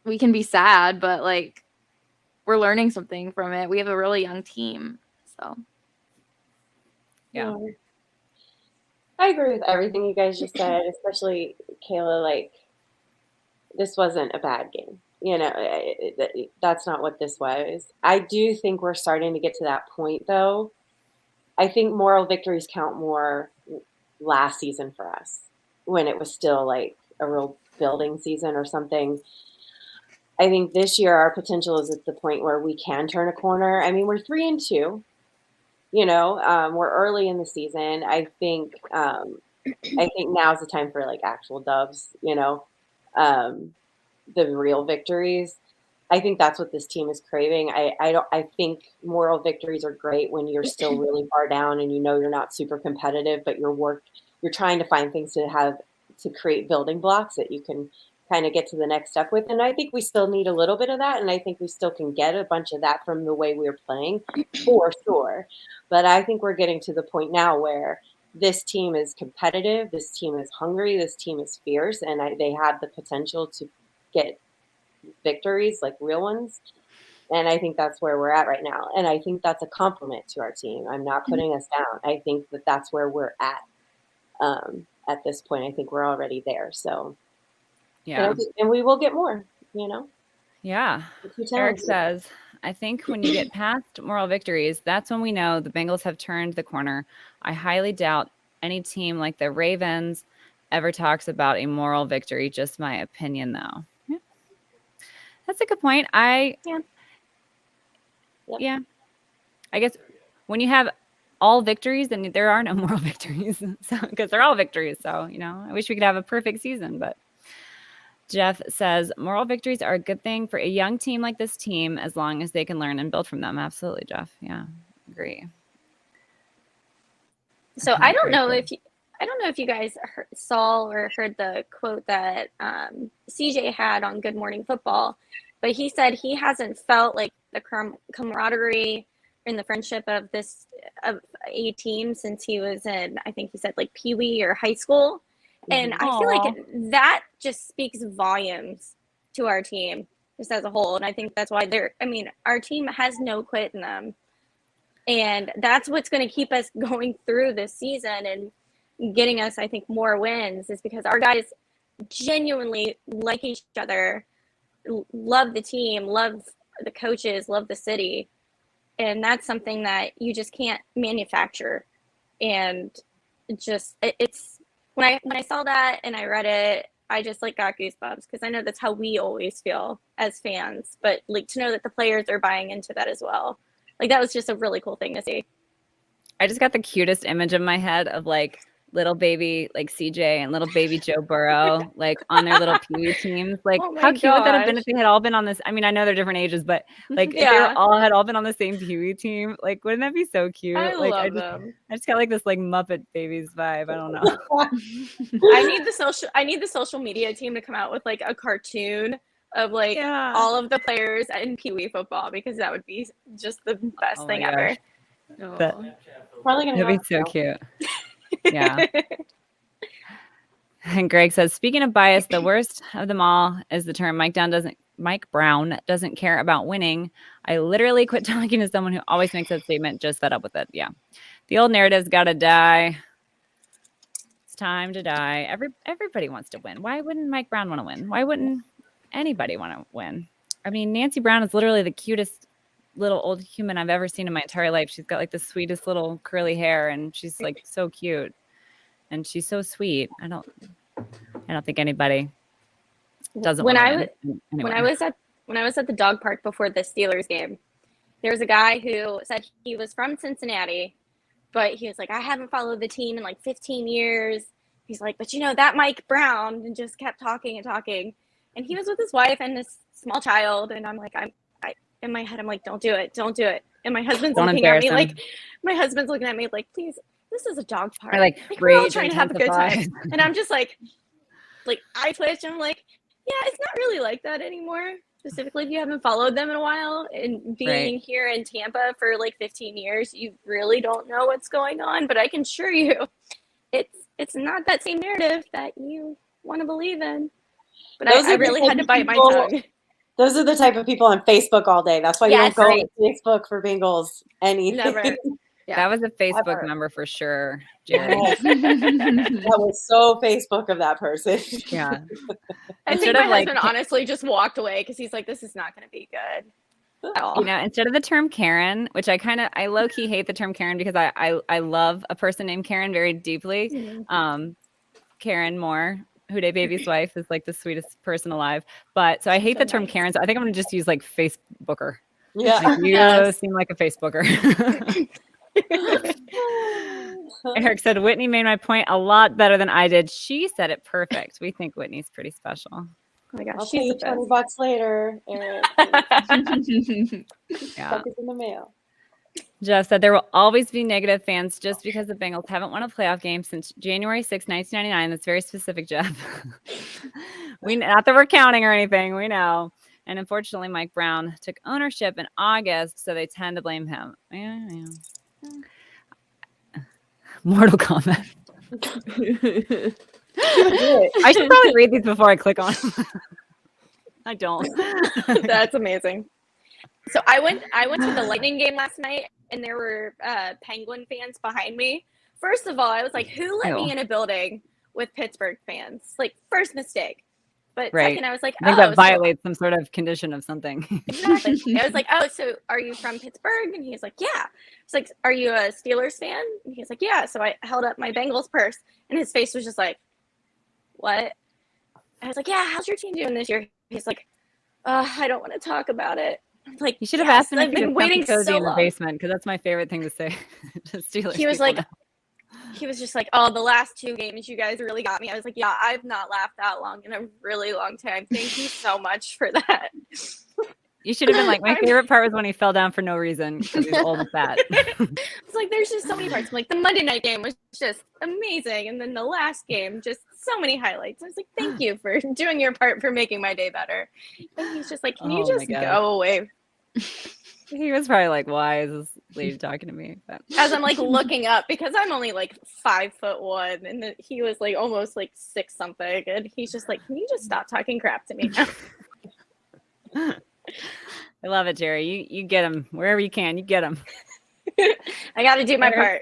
S5: We can be sad, but like we're learning something from it. We have a really young team, so
S3: yeah.
S6: I agree with everything you guys just said, especially Kayla. Like, this wasn't a bad game. That's not what this was. I do think we're starting to get to that point, though. I think moral victories count more last season for us when it was still like a real building season or something. I think this year our potential is at the point where we can turn a corner. I mean, we're 3-2. We're early in the season. I think now's the time for like actual dubs. The real victories. I think that's what this team is craving. I think moral victories are great when you're still really far down and you're not super competitive, but you're trying to find things to create building blocks that you can kind of get to the next step with. And I think we still need a little bit of that, and I think we still can get a bunch of that from the way we're playing, for sure. But I think we're getting to the point now where this team is competitive, this team is hungry, this team is fierce, and they have the potential to get victories, like real ones. And I think that's where we're at right now. And I think that's a compliment to our team. I'm not putting us down. I think that that's where we're at this point. I think we're already there. So,
S3: yeah.
S6: And we will get more,
S3: Yeah. Eric says, I think when you get past moral victories, that's when we know the Bengals have turned the corner. I highly doubt any team like the Ravens ever talks about a moral victory. Just my opinion, though. Yeah. That's a good point. Yeah. I guess when you have all victories, then there are no moral victories. So because they're all victories. So, I wish we could have a perfect season, but Jeff says moral victories are a good thing for a young team like this team, as long as they can learn and build from them. Absolutely, Jeff. Yeah, agree.
S4: So I don't know if you guys saw or heard the quote that CJ had on Good Morning Football, But he said he hasn't felt like the camaraderie and the friendship of a team since he was in, I think he said like Pee-wee or high school. And I feel like that just speaks volumes to our team just as a whole. And I think that's why our team has no quit in them. And that's what's going to keep us going through this season and getting us, I think, more wins, is because our guys genuinely like each other, love the team, love the coaches, love the city. And that's something that you just can't manufacture. And it's when I saw that and I read it, I just like got goosebumps, because I know that's how we always feel as fans. But like to know that the players are buying into that as well, like that was just a really cool thing to see.
S3: I just got the cutest image in my head of like little baby like CJ and little baby Joe Burrow like on their little Pee-wee teams. Like how cute would that have been if they had all been on this? I mean, I know they're different ages, but like if they had all been on the same Pee-wee team, like wouldn't that be so cute?
S4: I
S3: like
S4: love them.
S3: I just got like this like Muppet Babies vibe. I don't know.
S4: I need the social media team to come out with like a cartoon of like all of the players in Pee-wee football, because that would be just the best thing ever.
S6: Probably gonna
S3: that'd be so cute. Yeah. And Greg says, speaking of bias, the worst of them all is the term Mike Brown doesn't care about winning. I literally quit talking to someone who always makes that statement, just fed up with it. Yeah. The old narrative's got to die. It's time to die. Everybody wants to win. Why wouldn't Mike Brown want to win? Why wouldn't anybody want to win? I mean, Nancy Brown is literally the cutest little old human I've ever seen in my entire life. She's got like the sweetest little curly hair, and she's like so cute, and she's so sweet. I don't think anybody doesn't
S4: when
S3: want
S4: to win. When I was at the dog park before the Steelers game, there was a guy who said he was from Cincinnati, but he was like, I haven't followed the team in like 15 years. He's like, but you know that Mike Brown, and just kept talking and talking. And he was with his wife and this small child, and I'm like, in my head, I'm like, don't do it. And my husband's looking at me like, please, this is a dog park.
S3: Or like
S4: we're all trying to have a good time. And I'm just like I twitch. And I'm like, yeah, it's not really like that anymore. Specifically, if you haven't followed them in a while, and being here in Tampa for like 15 years, you really don't know what's going on. But I can assure you, it's not that same narrative that you want to believe in. But I really had to bite my tongue.
S6: Those are the type of people on Facebook all day. That's why you don't go on Facebook for Bengals anything.
S4: Never.
S3: Yeah. That was a Facebook number for sure, Jerry.
S6: That was so Facebook of that person.
S3: Yeah.
S4: I think my husband honestly just walked away, because he's like, this is not going to be good at all.
S3: You know, instead of the term Karen, which I low-key hate the term Karen, because I love a person named Karen very deeply. Mm-hmm. Karen Moore, Houday Baby's wife, is like the sweetest person alive. But so I hate the term Karen. So I think I'm going to just use like Facebooker.
S6: Yeah.
S3: Like, you seem like a Facebooker. Eric said, Whitney made my point a lot better than I did. She said it perfect. We think Whitney's pretty special.
S4: Oh my gosh,
S6: I'll pay you $20 later, Eric.
S3: Yeah.
S6: It's in the mail.
S3: Jeff said, there will always be negative fans just because the Bengals haven't won a playoff game since January 6, 1999. That's very specific, Jeff. Not that we're counting or anything. We know. And unfortunately, Mike Brown took ownership in August, so they tend to blame him. Yeah. Mortal Kombat. I should probably read these before I click on them. I don't.
S4: That's amazing. So I went to the Lightning game last night, and there were Penguin fans behind me. First of all, I was like, who let me in a building with Pittsburgh fans? Like, first mistake. But second, I was like,
S3: I think that violates some sort of condition of something.
S4: Exactly. I was like, oh, so are you from Pittsburgh? And he's like, yeah. It's like, are you a Steelers fan? And he's like, yeah. So I held up my Bengals purse, and his face was just like, what? I was like, yeah, how's your team doing this year? He's like, I don't want to talk about it. I'm like,
S3: you should have asked him if
S4: he was waiting
S3: cozy in the basement, because that's my favorite thing to say to Steelers.
S4: He was like, he was just like, oh, the last 2 games, you guys really got me. I was like, yeah, I've not laughed that long in a really long time. Thank you so much for that.
S3: You should have been like, my favorite part was when he fell down for no reason because he's old and fat.
S4: It's like, there's just so many parts. Like, the Monday night game was just amazing. And then the last game just so many highlights. I was like, thank you for doing your part for making my day better. And he's just like, can you just go away?
S3: He was probably like, why is this lady talking to me? But
S4: as I'm like looking up, because I'm only like 5'1", and he was like almost like 6 something, and he's just like, can you just stop talking crap to me now?
S3: I love it, Jerry. You get him wherever you can. You get him.
S4: I got to do my part.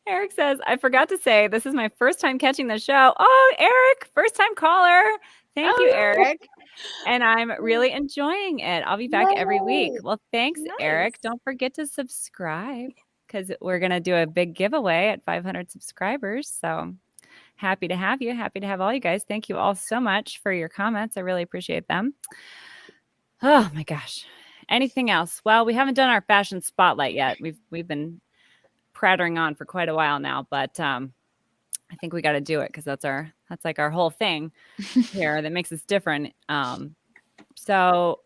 S3: Eric says, I forgot to say, this is my first time catching the show. Oh, Eric, first time caller. Thank you, Eric. And I'm really enjoying it. I'll be back every week. Well, thanks, Eric. Don't forget to subscribe because we're going to do a big giveaway at 500 subscribers. So happy to have you. Happy to have all you guys. Thank you all so much for your comments. I really appreciate them. Oh my gosh. Anything else? Well, we haven't done our fashion spotlight yet. We've been prattling on for quite a while now, but I think we got to do it because that's like our whole thing here that makes us different. So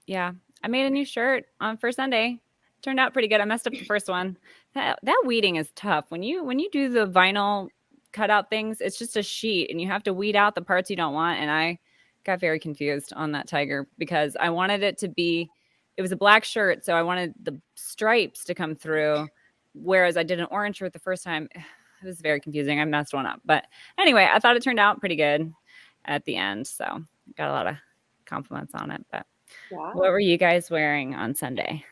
S3: yeah, I made a new shirt for Sunday. Turned out pretty good. I messed up the first one. That weeding is tough. When you do the vinyl cutout things, it's just a sheet and you have to weed out the parts you don't want. And I got very confused on that tiger because I wanted it was a black shirt. So I wanted the stripes to come through. Whereas I did an orange shirt the first time. It was very confusing. I messed one up. But anyway, I thought it turned out pretty good at the end. So got a lot of compliments on it. But what were you guys wearing on Sunday?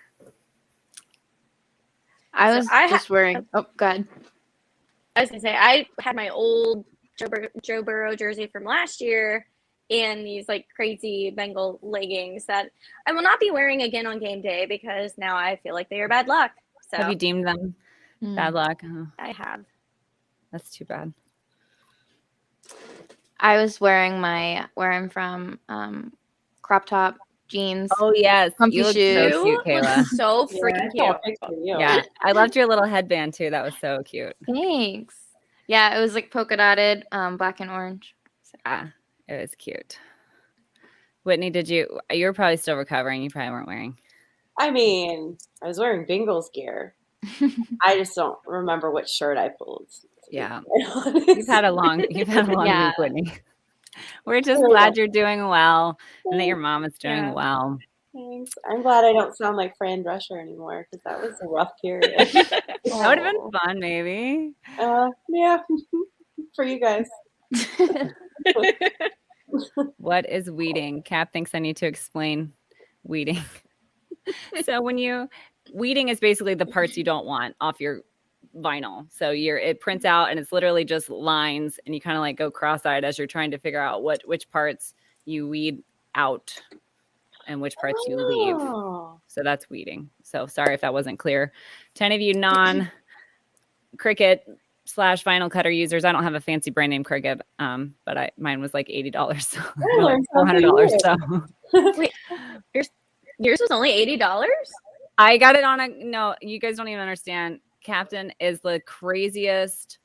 S5: I was just wearing. Oh, go ahead.
S4: I was gonna say I had my old Joe Burrow jersey from last year and these like crazy Bengal leggings that I will not be wearing again on game day because now I feel like they are bad luck. So
S3: have you deemed them bad luck? Oh,
S4: I have.
S3: That's too bad.
S5: I was wearing where I'm from, crop top jeans.
S3: Oh yes,
S5: comfy shoes.
S3: So cute, Kayla.
S4: So freaking cute.
S3: Yeah, I loved your little headband too. That was so cute.
S5: Thanks. Yeah, it was like polka dotted, black and orange.
S3: It was cute. Whitney, you were probably still recovering. You probably weren't wearing.
S6: I mean, I was wearing Bengals gear. I just don't remember which shirt I pulled.
S3: Yeah, you've had a long week, Whitney. We're just glad you're doing well and that your mom is doing well.
S6: Thanks. I'm glad I don't sound like Fran Drescher anymore because that was a rough period.
S3: That would have been fun, maybe.
S6: Yeah, for you guys.
S3: What is weeding? Cap thinks I need to explain weeding. So weeding is basically the parts you don't want off your vinyl. So it prints out and it's literally just lines and you kind of like go cross-eyed as you're trying to figure out which parts you weed out and which parts you leave. So that's weeding. So sorry if that wasn't clear. To any of you non-Cricut / vinyl cutter users, I don't have a fancy brand name Cricut, but mine was like $80. So $400. So
S4: wait, yours was only $80?
S3: I got it on no, you guys don't even understand. Captain is the craziest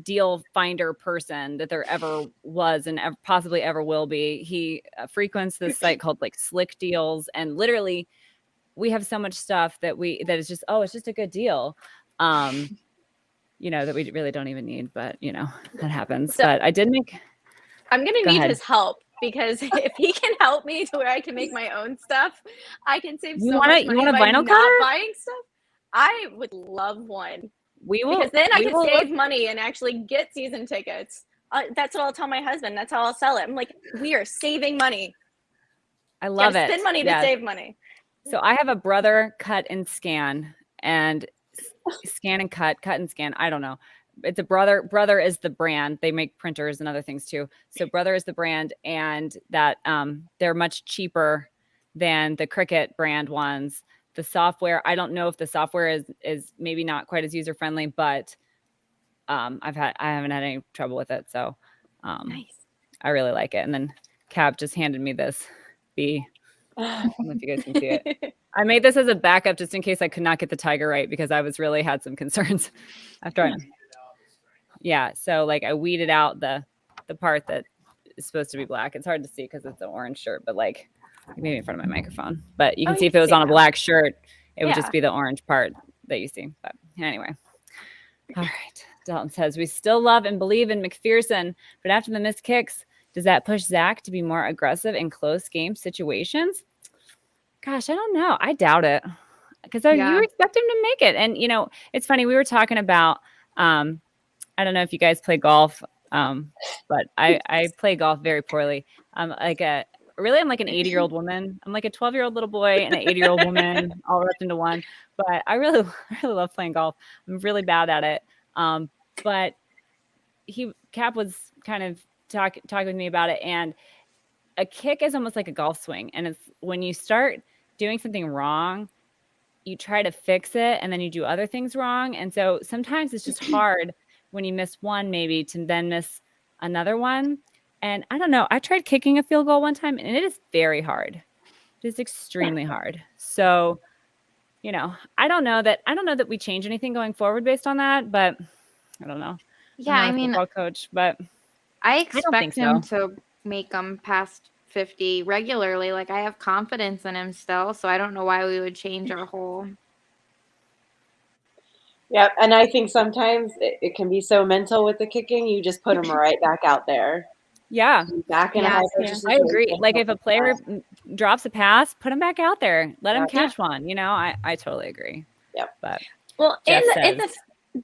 S3: deal finder person that there ever was and possibly ever will be. He frequents this site called like Slick Deals, and literally we have so much stuff that is just it's just a good deal. That we really don't even need, but that happens. So, but I did make.
S4: I'm gonna need his help because if he can help me to where I can make my own stuff, I can save so much money. You want a vinyl cutter? Buying stuff. I would love one. Because then I can save money and actually get season tickets. That's what I'll tell my husband. That's how I'll sell it. I'm like, we are saving money.
S3: I love it.
S4: Spend money to save money.
S3: So I have a Brother cut and scan and scan and cut and scan. I don't know. It's a Brother is the brand. They make printers and other things too. So Brother is the brand, and that they're much cheaper than the Cricut brand ones. The software, I don't know if the software is maybe not quite as user friendly, but I haven't had any trouble with it. So
S4: nice.
S3: I really like it. And then Cap just handed me this I don't know if you guys can see it. I made this as a backup just in case I could not get the tiger right because I had some concerns after so like I weeded out the part that is supposed to be black. It's hard to see because it's an orange shirt, but like maybe in front of my microphone, but you can see if it was on a black shirt, it would just be the orange part that you see. But anyway, all right. Dalton says, we still love and believe in McPherson, but after the missed kicks, does that push Zach to be more aggressive in close game situations? Gosh, I don't know. I doubt it. Because you expect him to make it. And, it's funny. We were talking about, I don't know if you guys play golf, but I play golf very poorly. I'm like an 80-year-old woman. I'm like a 12-year-old little boy and an 80-year-old woman all wrapped into one. But I really love playing golf. I'm really bad at it. But Cap was kind of talking with me about it, and a kick is almost like a golf swing. And it's when you start doing something wrong, you try to fix it, and then you do other things wrong. And so sometimes it's just hard when you miss one, maybe to then miss another one. And I don't know. I tried kicking a field goal one time, and it is very hard. It is extremely hard. So, I don't know that we change anything going forward based on that, but I don't know.
S5: Yeah,
S3: I'm not a football coach, but
S5: I expect him to make them past 50 regularly. Like, I have confidence in him still, so I don't know why we would change our whole.
S6: Yep, and I think sometimes it can be so mental with the kicking, you just put them right back out there.
S3: Yeah.
S6: Back in a high pressure
S3: situation. I agree. Like, if a player drops a pass, put him back out there. Let him catch one. I totally agree.
S6: Yep.
S3: But
S4: and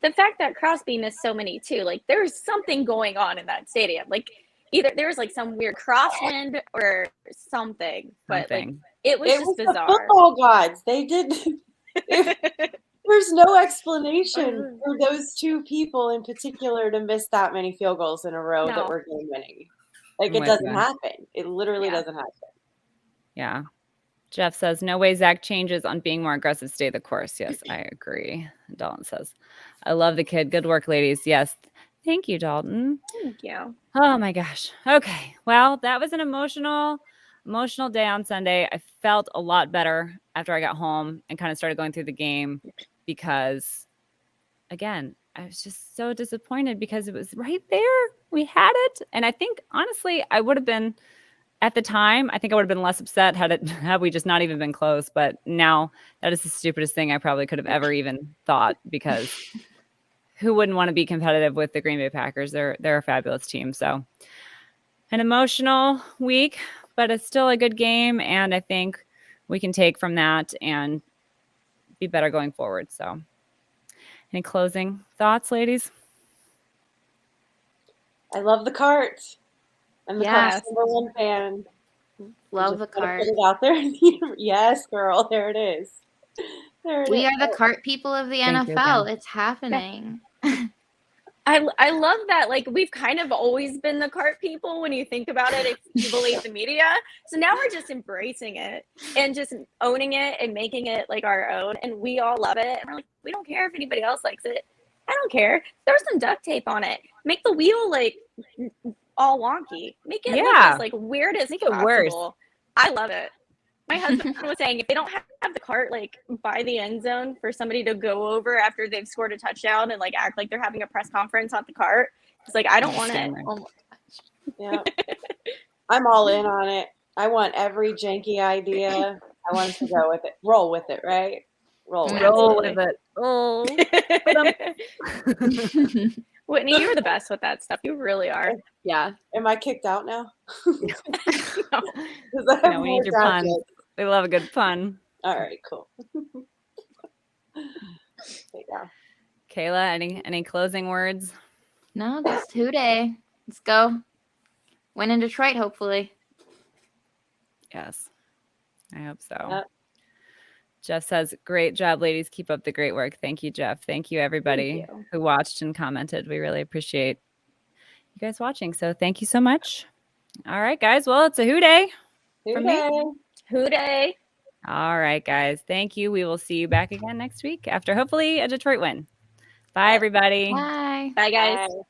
S4: the fact that Crosby missed so many too, like there's something going on in that stadium. Like either there was like some weird crosswind or something, but like it was just bizarre.
S6: The football gods. They did. There's no explanation for those two people in particular to miss that many field goals in a row that were game winning. Like it doesn't happen. It literally doesn't happen.
S3: Yeah. Jeff says, no way Zach changes on being more aggressive. Stay the course. Yes, I agree. Dalton says, I love the kid. Good work, ladies. Yes. Thank you, Dalton.
S4: Thank you.
S3: Oh, my gosh. Okay. Well, that was an emotional day on Sunday. I felt a lot better after I got home and kind of started going through the game because, again, I was just so disappointed because it was right there. We had it. And I think, honestly, I would have been – at the time, I think I would have been less upset had we just not even been close. But now that is the stupidest thing I probably could have ever even thought, because who wouldn't want to be competitive with the Green Bay Packers? They're a fabulous team. So an emotional week, but it's still a good game. And I think we can take from that and be better going forward. So any closing thoughts, ladies?
S6: I love the cart. I'm the Cart's #1 fan.
S5: Love the cart.
S6: Put it out there. Yes, girl. There it is.
S5: We are the cart people of the NFL. It's happening.
S4: I love that. Like, we've kind of always been the cart people when you think about it, if you believe the media. So now we're just embracing it and just owning it and making it like our own. And we all love it. And we're like, we don't care if anybody else likes it. I don't care. There's some duct tape on it. Make the wheel like all wonky. Make it look as like weird as possible. It worse. I love it. My husband was saying if they don't have the cart like by the end zone for somebody to go over after they've scored a touchdown and like act like they're having a press conference at the cart, it's like I don't want it. Oh my gosh.
S6: Yeah. I'm all in on it. I want every janky idea. I want us to go with it. Roll with it, right? Roll with it.
S3: Oh.
S4: Whitney, you're the best with that stuff. You really are.
S5: Yeah.
S6: Am I kicked out now?
S3: No, we need your puns. We love a good pun.
S6: All right, cool. Yeah.
S3: Kayla, any closing words?
S5: No, just Houday. Let's go. Win in Detroit, hopefully.
S3: Yes. I hope so.
S6: Yep.
S3: Jeff says, great job, ladies. Keep up the great work. Thank you, Jeff. Thank you, everybody who watched and commented. We really appreciate you guys watching. So thank you so much. All right, guys. Well, it's a Houday.
S4: Houday.
S3: All right, guys. Thank you. We will see you back again next week after hopefully a Detroit win. Bye, everybody.
S5: Bye.
S4: Bye, guys. Bye.